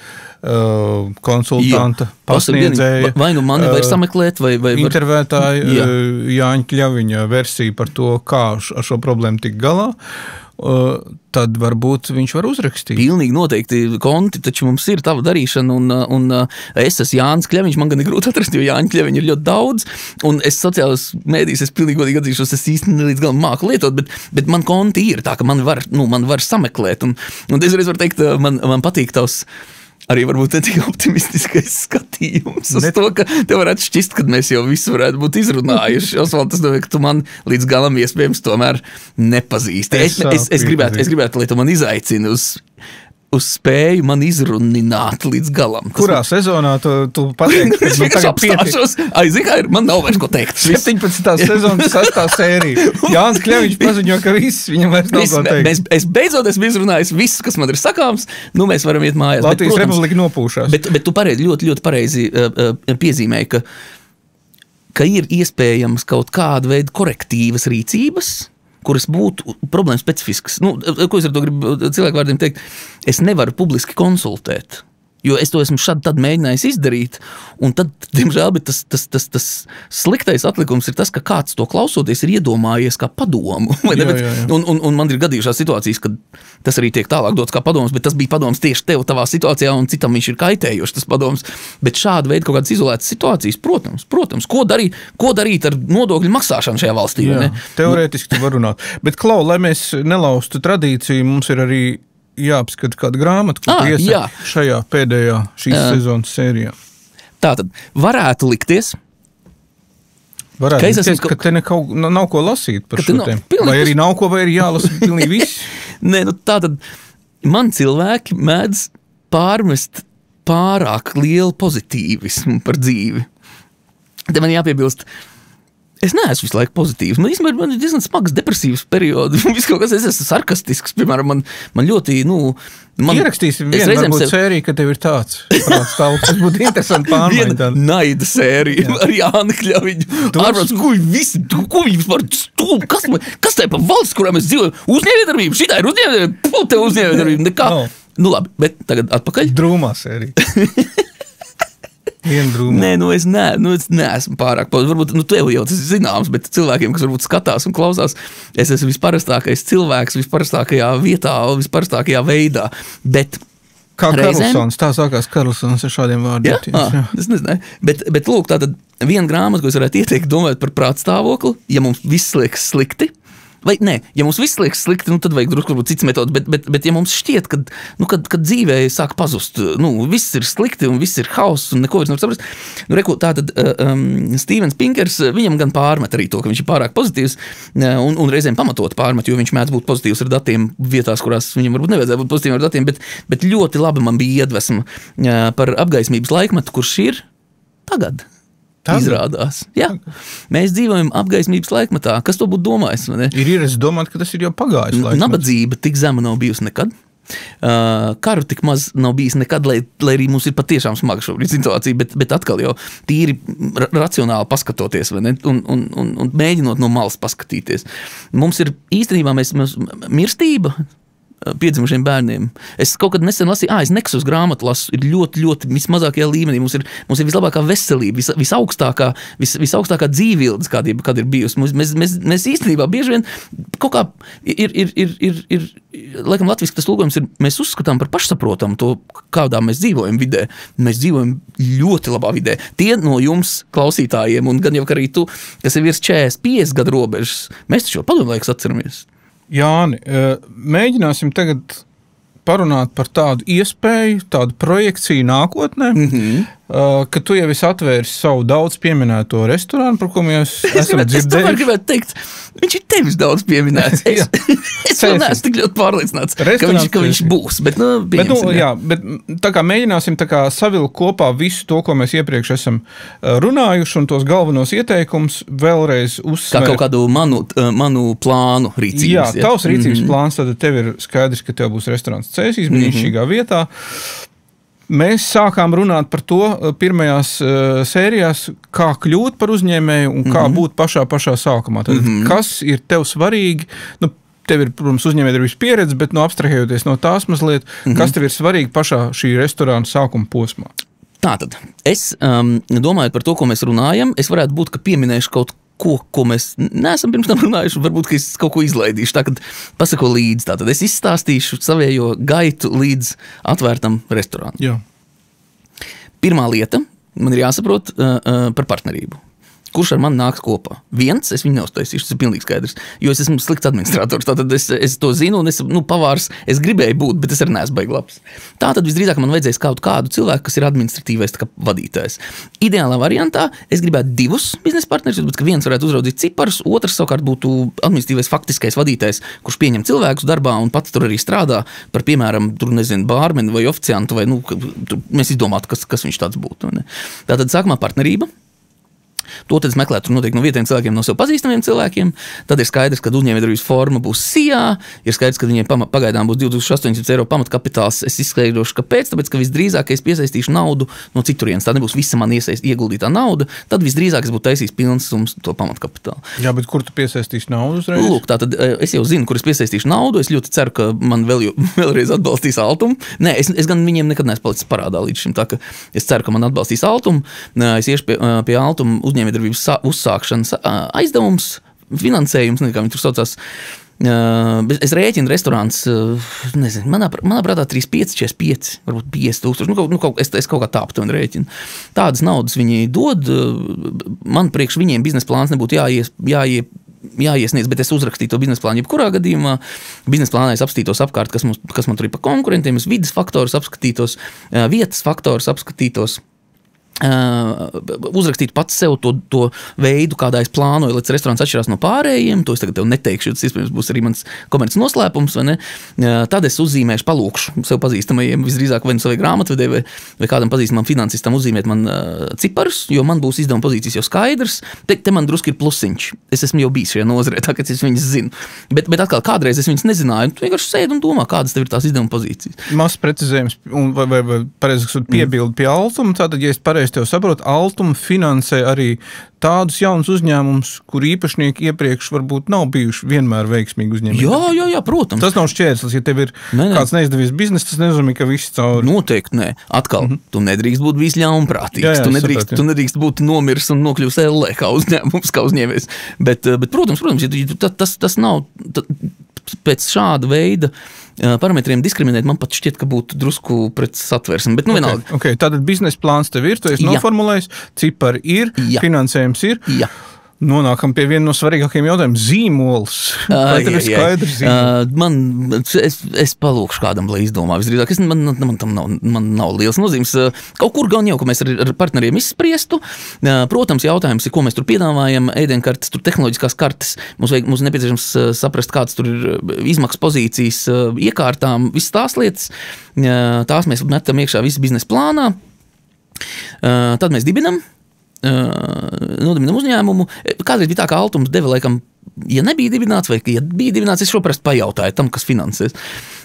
Speaker 2: konsultanta, pasniedzēja,
Speaker 1: vai nu mani var sameklēt, vai
Speaker 2: intervētāja Jāņa Kļaviņa versija par to, kā ar šo problēmu tik galā, tad varbūt viņš var uzrakstīt.
Speaker 1: Pilnīgi noteikti konti, taču mums ir tava darīšana, un es esmu Jānis Kļaviņš, man gan ir grūti atrast, jo Jāņa Kļaviņa ir ļoti daudz, un es sociālos mēdījos, es pilnīgi godīgi atzīšos, es īsti nelīdz galam māku lietot, bet man konti ir tā, ka man var sameklēt, un es reiz varu teikt, man patīk tavs arī varbūt ne tik optimistiskais skatījums uz to, ka tev varētu šķist, ka mēs jau visu varētu būt izrunājuši. Osvald, tas domāju, ka tu man līdz galam iespējams tomēr nepazīsti. Es gribētu, lai tu man izaicini uz spēju man izrunināt līdz galam.
Speaker 2: Kurā sezonā tu pateikti?
Speaker 1: Es vienkārši apstāšos. Zini, kā ir, man nav vairs ko teikt.
Speaker 2: 17. sezonas 6. sērija. Jānis Kļaviņš paziņo, ka viņam vairs nav ko teikt.
Speaker 1: Es beidzot esmu izrunājis visu, kas man ir sakāms, mēs varam iet mājās.
Speaker 2: Latvijas Republika nopūšās.
Speaker 1: Bet tu ļoti, ļoti pareizi piezīmēji, ka ir iespējams kaut kāda veida korektīvas rīcības, kuras būtu problēmas specifiskas. Ko es ar to gribu cilvēku vārdiem teikt? Es nevaru publiski konsultēt, jo es to esmu šad tad mēģinājis izdarīt, un tad, diemžēl, bet tas sliktais atlikums ir tas, ka kāds to klausoties ir iedomājies kā padomu. Un man ir gadījušās situācijas, kad tas arī tiek tālāk dots kā padoms, bet tas bija padoms tieši tev tavā situācijā, un citam viņš ir kaitējošs tas padoms. Bet šāda veida kaut kādas izolētas situācijas, protams, ko darīt ar nodokļu maksāšanu šajā valstī?
Speaker 2: Jā, teorētiski tu var runāt. Bet, Klau, lai mēs nelaustu tradīciju, mums ir arī jāapskata kāda grāmata, ko iesaka šajā pēdējā šīs sezonas sērijā.
Speaker 1: Tātad, varētu likties,
Speaker 2: ka te nav ko lasīt par šo tēmu. Vai arī nav ko, vai arī jālasa pilnīgi viss?
Speaker 1: Nē, tātad, man cilvēki mēdz pārmest pārāk lielu pozitīvismu par dzīvi. Te man jāpiebilst, es neesmu visu laiku pozitīvs. Man ir diezgan smags depresīvs periods. Es esmu sarkastisks, piemēram, man ļoti,
Speaker 2: ierakstīsim vienu varbūt sēriju, ka tev ir tāds. Tas būtu interesanti pārmaiņa.
Speaker 1: Viena naida sērija ar Jāni Kļaviņu. Ārprāts, ko viņi vispār stulbi? Kas tā ir pa valsts, kurā mēs dzīvojam? Uzņēmējdarbība, šitā ir uzņēmējdarbība, tev uzņēmējdarbība, nekā. Labi, bet tagad atpakaļ.
Speaker 2: Drūmā sērija.
Speaker 1: Nē, es neesmu pārāk pozitīvs. Varbūt tev jau tas zināms, bet cilvēkiem, kas varbūt skatās un klausās, es esmu visparastākais cilvēks, visparastākajā vietā, visparastākajā veidā. Bet
Speaker 2: kā Karlsons, tā sākās Karlsons ar šādiem vārdiem.
Speaker 1: Jā? Es nezināju. Bet lūk, tātad viena grāmata, ko es varētu ieteikt domāt par prātstāvokli, ja mums viss liekas slikti, vai nē, ja mums viss liekas slikti, tad vajag drusku varbūt cits metods, bet ja mums šķiet, kad dzīvē sāk pazust, viss ir slikti un viss ir hauss un neko vairs nevar saprast. Tātad Stevens Pinkers, viņam gan pārmet arī to, ka viņš ir pārāk pozitīvs un reizēm pamatot pārmet, jo viņš mēdz būt pozitīvs ar datiem vietās, kurās viņam varbūt nevajadzētu būt pozitīvs ar datiem, bet ļoti labi man bija iedvesma par apgaismības laikmetu, kurš ir tagad. Izrādās. Jā. Mēs dzīvojam apgaismības laikmetā. Kas to būtu domājis?
Speaker 2: Ir ieradis domāt, ka tas ir jau pagājis laikmets.
Speaker 1: Nabadzība tik zema nav bijusi nekad. Karu tik maz nav bijis nekad, lai arī mums ir patiešām smaga šobrīd situācija, bet atkal jau tīri racionāli paskatoties, vai ne? Un mēģinot no malas paskatīties. Mums ir īstenībā mirstība piedzimušiem bērniem. Es kaut kad nesen lasīju, es Nexus grāmatu lasu, ir ļoti, ļoti vismazākajā līmenī. Mums ir vislabākā veselība, visaugstākā dzīvības, kāda ir bijusi. Mēs īstenībā bieži vien kaut kā ir laikam latviski tas lūgojums ir, mēs uzskatām par pašsaprotamu to, kādā mēs dzīvojam vidē. Mēs dzīvojam ļoti labā vidē. Tie no jums klausītājiem, un gan jau arī tu, kas ir virs 40-50 gadu robežas, mēs taču padomu laikus atceramies.
Speaker 2: Jāni, mēģināsim tagad parunāt par tādu iespēju, tādu projekciju nākotnē, ka tu jau esi atvēris savu daudz pieminēto restorānu, par ko mēs esam dzirdējuši.
Speaker 1: Es tomēr gribētu teikt, viņš ir tevis daudz pieminēts. Es vēl neesmu tik ļoti pārliecināts, ka viņš būs. Bet tā kā mēģināsim savilkt kopā visu to, ko mēs iepriekš esam runājuši, un tos galvenos ieteikumus vēlreiz uzsvērt. Kā kaut kādu manu plānu rīcības.
Speaker 2: Jā, tavs rīcības plāns, tad tev ir skaidrs, ka tev būs restorāns Cēsīs, brīnišķīgā vietā. Mēs sākām runāt par to pirmajās sērijās, kā kļūt par uzņēmēju un kā būt pašā sākumā. Tad, kas ir tev svarīgi? Tev ir, protams, uzņēmējdarbības pieredze, bet abstrahējoties no tās mazliet, kas tev ir svarīgi pašā šī restorāna sākuma posmā?
Speaker 1: Tātad, es domāju par to, ko mēs runājam, es varētu būt, ka pieminēšu kaut ko mēs neesam pirms tam runājuši, varbūt, ka es kaut ko izlaidīšu. Tā, kad pasako līdzi, tātad es izstāstīšu savējo gaitu līdz atvērtam restorānu.
Speaker 2: Jā.
Speaker 1: Pirmā lieta, man ir jāsaprot par partnerību. Kurš ar mani nāks kopā? Viens, es viņu neuztaisīšu, tas ir pilnīgi skaidrs, jo es esmu slikts administrators, tātad es to zinu, un pavārs, es gribēju būt, bet es arī neesmu baigi labs. Tātad visdrīzāk man vajadzēs kādu cilvēku, kas ir administratīvais vadītājs. Ideālā variantā es gribētu 2 biznesa partnerus, bet ka viens varētu uzraudzīt ciparus, otrs savukārt būtu administratīvais faktiskais vadītājs, kurš pieņem cilvēkus darbā un pats tur arī strādā par, piemēram, bārmeni vai oficiantu, vai, mēs izdomātu, kas viņš tāds būtu. Ne? Tātad sākumā partnerība. To tad es meklētu noteikti no vietējiem cilvēkiem, no sev pazīstamiem cilvēkiem. Tad ir skaidrs, ka uzņēmējdarbības forma būs SIA. Ir skaidrs, ka viņiem pagaidām būs 2800 eiro pamatkapitāls. Es izskaidrošu, kāpēc, tāpēc, ka visdrīzāk es piesaistīšu naudu no citurienes. Tā nebūs visa man ieguldītā nauda. Tad visdrīzāk es būtu taisījis pilns summas to pamatkapitālu.
Speaker 2: Jā, bet kur tu piesaistīsi naudu uzreiz?
Speaker 1: Lūk, tātad es jau zinu, kur es piesaistīšu naudu. Es ļoti ceru, ka man vēlreiz atbalstīs Altumu. Nē, es gan viņiem nekad neesmu palicis parādā līdz šim. Tā ka es ceru, ka man atbalstīs Altumu. Es iešu pie Altuma uzņēmējdarbības uzsākšanas aizdevums, finansējums, kā viņi tur saucās. Es rēķinu restorāns, nezinu, manā prātā 35, 45, varbūt 50 000. Es kaut kā tā aptuveni rēķinu. Tādas naudas viņi dod. Man priekš viņiem biznesa plāns nebūtu jāiesniedz, bet es uzrakstītu to biznesa plānu jebkurā gadījumā. Biznesa plānā es apskatītos apkārt, kas man tur ir pa konkurentiem, es vides faktorus apskatītos, vietas faktorus apskatītos. Uzrakstīt pats sev to veidu, kādā es plānoju, lai restorāns atšķirās no pārējiem. To es tagad tev neteikšu, tas iespējams būs arī mans komerces noslēpums, vai ne? Tad es uzzīmēšu, palūkšu sev pazīstamajiem, visdrīzāk vai savai grāmatvedē vai kādam pazīstamam finansistam uzzīmēt man ciparus, jo man būs izdevuma pozīcijas jau skaidrs. Te man drusku ir plusiņš. Es esmu jau bijis šajā nozarē, tā kā es viņas zinu. Bet atkal kādreiz es viņas nezināju. Tu vienkārši sēdi un domā, kādas tev ir tās izdevuma pozīcijas.
Speaker 2: Mazs precizējums vai pareizi piebildi pie Altuma, tātad, ja es pareizi tev saprotu, Altuma finansē arī tādus jaunus uzņēmumus, kur īpašnieki iepriekš varbūt nav bijuši vienmēr veiksmīgi uzņēmumi.
Speaker 1: Jā, protams.
Speaker 2: Tas nav šķērslis, ja tev ir kāds neizdevies biznes, tas nenozīmē, ka viss cauri.
Speaker 1: Noteikti nē. Atkal, tu nedrīkst būt bijis ļaunprātīgs. Tu nedrīkst būt nomirs un nokļūs ellē kā uzņēmums, kā uzņēmējs. Bet protams, ja tas nav pēc šāda veida parametriem diskriminēt, man pat šķiet, ka būtu drusku pret satversmi, bet vienalga.
Speaker 2: Okay. Tātad biznesa plāns tev ir, tu esi noformulējis, cipari ir, finansējums ir.
Speaker 1: Jā.
Speaker 2: Nonākam pie viena no svarīgākajiem jautājumiem - zīmols. Vai tev ir skaidrs zīmols?
Speaker 1: Es palūkšu kādam, lai izdomā visdrīzāk. Man nav liels nozīmes. Kaut kur gan jau, ka mēs ar partneriem izspriestu. Protams, jautājums ir, ko mēs tur piedāvājam. Ēdienkartes, tur tehnoloģiskās kartes. Mums nepieciešams saprast, kādas tur ir izmaksas pozīcijas iekārtām, visas tās lietas. Tās mēs metam iekšā visas biznesa plānā. Tad mēs dibinam uzņēmumu. Kādreiz bija tā, ka Altums deva laikam, ja nebija dibināts, vai ja bija dibināts, es šoprāt pajautāju tam, kas finansēs.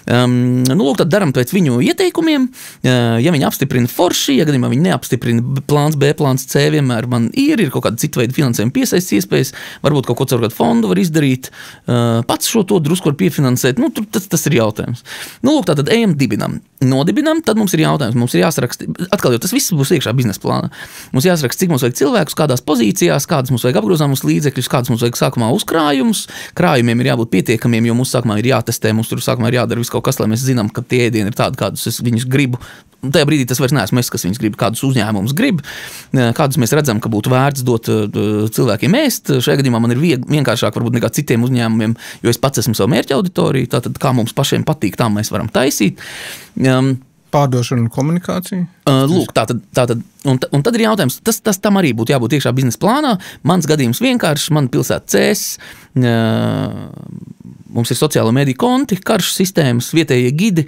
Speaker 1: Lūk, tad daram pēc viņu ieteikumiem. Ja viņi apstiprina forši, ja gadījumā viņi neapstiprina plāns B, plāns C, vienmēr man ir kaut kāda cita veida finansējuma piesaistes iespējas, varbūt kaut ko caur kādu fondu var izdarīt, pats šo to drusku var piefinansēt. Tas ir jautājums. Lūk, tātad ejam dibinam. Nodibinam, tad mums ir jautājums. Mums ir jāsaraksta, atkal jau tas viss būs iekšā biznesa plānā. Mums jāsaraksta, cik mums vajag cilvēkus, kādās pozīcijās, kādas mums vajag apgrozāmus līdzekļus, kādas mums vajag sākumā uzkrājumus. Krājumiem ir jābūt pietiekamiem, jo mums sākumā ir jātestē, mums tur sākumā ir jādara viss kaut kas, lai mēs zinām, ka tie ēdieni ir tādi, kādus es viņus gribu. Tajā brīdī tas vairs neesmu es, kas viņus grib, kādus uzņēmumus grib, kādus mēs redzam, ka būtu vērts dot cilvēkiem ēst. Šajā gadījumā man ir vienkāršāk varbūt nekā citiem uzņēmumiem, jo es pats esmu savu mērķa auditoriju, tātad kā mums pašiem patīk, tā mēs varam taisīt.
Speaker 2: Pārdošana un komunikācija?
Speaker 1: Lūk, tātad, un tad ir jautājums, tas tam arī būtu jābūt iekšā biznesa plānā. Mans gadījums vienkārši, man pilsēta CS, mums ir sociālo mediju konti, karšu sistēmas, vietējie gidi,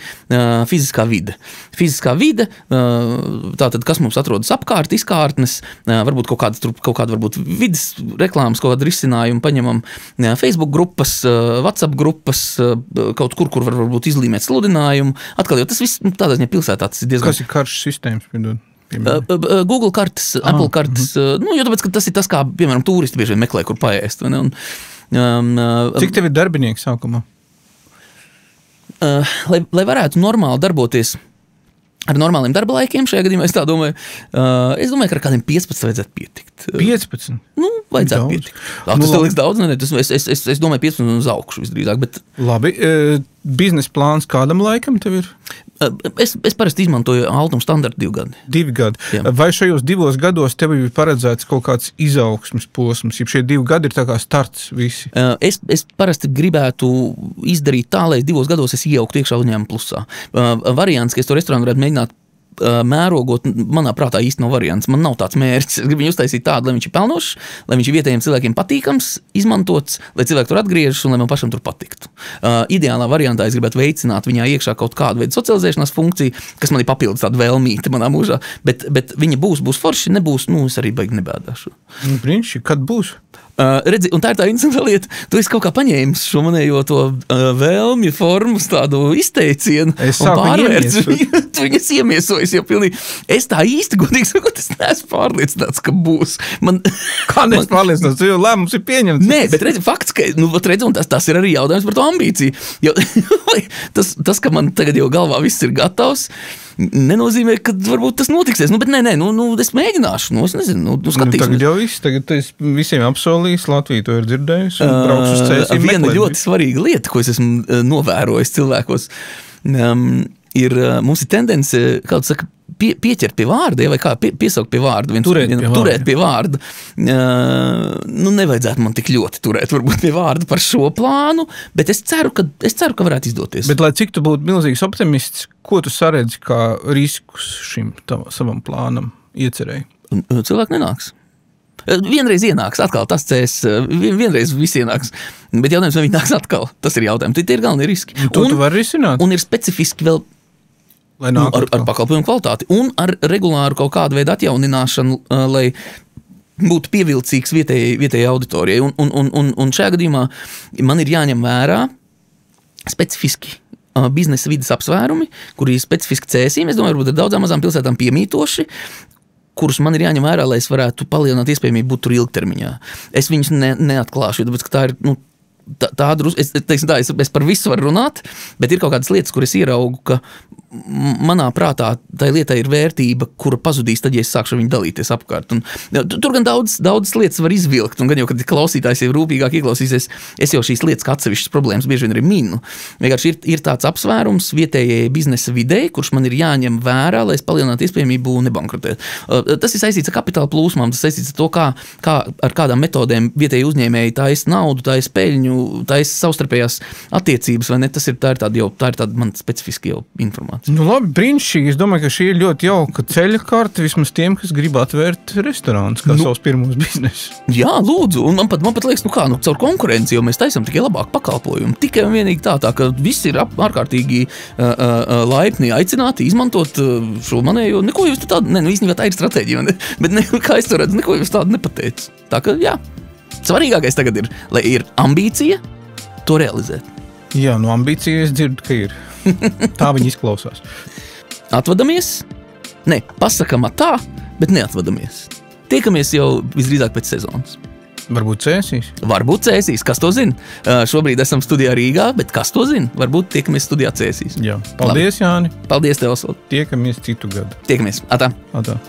Speaker 1: fiziskā vide. Fiziskā vide, tātad, kas mums atrodas apkārt, izkārtnes, varbūt kaut kāda varbūt vidas reklāmas, kaut kāda risinājuma paņemam, Facebook grupas, WhatsApp grupas, kaut kur varbūt izlīmēt sludinājumu. Atkal jau tas viss, tādā ziņā pilsētā tas ir diezgan...
Speaker 2: Kas ir karšu sistēmas, piedod?
Speaker 1: Google kartes, Apple kartes, jo tāpēc, ka tas ir tas, kā, piemēram, turisti bieži vien meklē, kur paēst, vai ne?
Speaker 2: Cik tev ir darbinieki sākumā?
Speaker 1: Lai varētu normāli darboties ar normāliem darba laikiem, šajā gadījumā es tā domāju, ka ar kādiem 15 vajadzētu pietikt.
Speaker 2: 15?
Speaker 1: Vajadzētu
Speaker 2: Daudz.
Speaker 1: pietikt. Tas tev liekas daudz? Ne, es domāju 15 uz augšu visdrīzāk, bet...
Speaker 2: Labi, biznesa plāns kādam laikam tev ir?
Speaker 1: Es parasti izmantoju Altuma standartu 2 gadi.
Speaker 2: 2 gadi. Jā. Vai šajos 2 gados tev ir paredzēts kaut kāds izaugsmes posms, ja šie 2 gadi ir tā kā starts visi?
Speaker 1: Es parasti gribētu izdarīt tā, lai 2 gados es ieaugtu iekšā uzņēmuma plusā. Variants, ka es to restorānu varētu mēģināt mērogot, manā prātā īsti nav variants. Man nav tāds mērķis. Es gribu viņu uztaisīt tādu, lai viņš ir pelnošs, lai viņš ir vietējiem cilvēkiem patīkams, izmantots, lai cilvēki tur atgriežas un lai man pašam tur patiktu. Ideālā variantā es gribētu veicināt viņā iekšā kaut kādu veidu socializēšanās funkciju, kas man ir papildus tāda vēlmīte manā mūžā, bet viņa būs forši, nebūs, es arī baigi nebēdāšu.
Speaker 2: Brīnišķīgi, kad būs?
Speaker 1: Redzi, un tā ir tā interesanta lieta. Tu esi kaut kā paņēmis šo manējo to vēlmju formu, tādu izteicienu un pārvērts. Tu viņas iemiesojis jau pilnīgi. Es tā īsti godīgi sakot, es neesmu pārliecināts, ka būs.
Speaker 2: Kā neesmu pārliecināts, jo lēmums ir pieņemts?
Speaker 1: Nē, bet redzi, fakts, ka, un tas ir arī jautājums par to ambīciju. Jo, tas, ka man tagad jau galvā viss ir gatavs, nenozīmē, ka varbūt tas notiksies. Bet nē, es mēģināšu, es nezinu, skatīsimies.
Speaker 2: Tagad jau viss, tagad es visiem apsolījis, Latvija to ir dzirdējusi un brauks uz cēsīm meklēt.
Speaker 1: Viena ļoti svarīga lieta, ko es esmu novērojis cilvēkos, mums ir tendence, kā tu saka, pieķert pie vārda, vai kā piesaukt pie vārda. Turēt pie vārda. Nevajadzētu man tik ļoti turēt varbūt pie vārda par šo plānu, bet es ceru, ka varētu izdoties.
Speaker 2: Bet lai cik tu būtu milzīgs optimists, ko tu saredzi kā riskus šim savam plānam iecerēji?
Speaker 1: Cilvēki nenāks. Vienreiz ienāks atkal tas CS, vienreiz viss ienāks, bet jautājums, vai viņi nāks atkal, tas ir jautājums. Tie ir galvenie riski.
Speaker 2: To tu vari risināt?
Speaker 1: Un ir specifiski vēl ar pakalpojumu kvalitāti un ar regulāru kaut kādu veidu atjaunināšanu, lai būtu pievilcīgs vietējai auditorijai. Un šajā gadījumā man ir jāņem vērā specifiski biznesa vides apsvērumi, kuri ir specifiski cēsīm. Es domāju, varbūt ar daudzām mazām pilsētām piemītoši, kurus man ir jāņem vērā, lai es varētu palielināt iespējamību būt tur ilgtermiņā. Es viņus neatklāšu, tāpēc, ka tā ir, es par visu varu runāt, bet ir kaut kādas lietas, kur es ieraugu, ka manā prātā tai lietai ir vērtība, kura pazudīs tad, ja es sākšu ar viņu dalīties apkārt. Un, tur gan daudz lietas var izvilkt, un gan jau, kad klausītājs jau rūpīgāk ieklausīsies, es jau šīs lietas, kā atsevišķas problēmas bieži vien arī minu. Vienkārši ir tāds apsvērums vietējai biznesa videi, kurš man ir jāņem vērā, lai es palielinātu iespējamību nebankrotēt. Tas ir saistīts ar kapitāla plūsmām, tas saistīts ar to, kā ar kādām metodēm vietēji uzņēmēji taisa naudu, taisa peļņu, taisa savstarpējās attiecības, vai ne? Tā ir tāda man specifiska jau informācija.
Speaker 2: Nu labi, brīnišķīgi. Es domāju, ka šī ir ļoti jauka ceļa karte vismaz tiem, kas grib atvērt restorānus kā savus pirmos biznesus.
Speaker 1: Jā, lūdzu, un man pat liekas, caur konkurenci, jo mēs taisam tikai labāk pakalpojumu. Tikai un vienīgi tā, ka visi ir ārkārtīgi laipni aicināti izmantot šo manējo. Neko jūs tādu, īstenībā tā ir stratēģija, bet kā es to redzu, neko jūs tādu nepateicu. Tā ka, jā, svarīgākais tagad ir, lai ir ambīcija to realizēt.
Speaker 2: Jā, no ambīcijas es dzirdu, ka ir. Tā viņi izklausās.
Speaker 1: Atvadamies? Ne, pasakam tā, bet neatvadamies. Tiekamies jau visdrīzāk pēc sezonas.
Speaker 2: Varbūt cēsīs?
Speaker 1: Varbūt cēsīs, kas to zina? Šobrīd esam studijā Rīgā, bet kas to zina? Varbūt tiekamies studijā cēsīs.
Speaker 2: Jā. Paldies, Jāni.
Speaker 1: Paldies tev, Osvald.
Speaker 2: Tiekamies citu gadu.
Speaker 1: Tiekamies. Atā.
Speaker 2: Atā.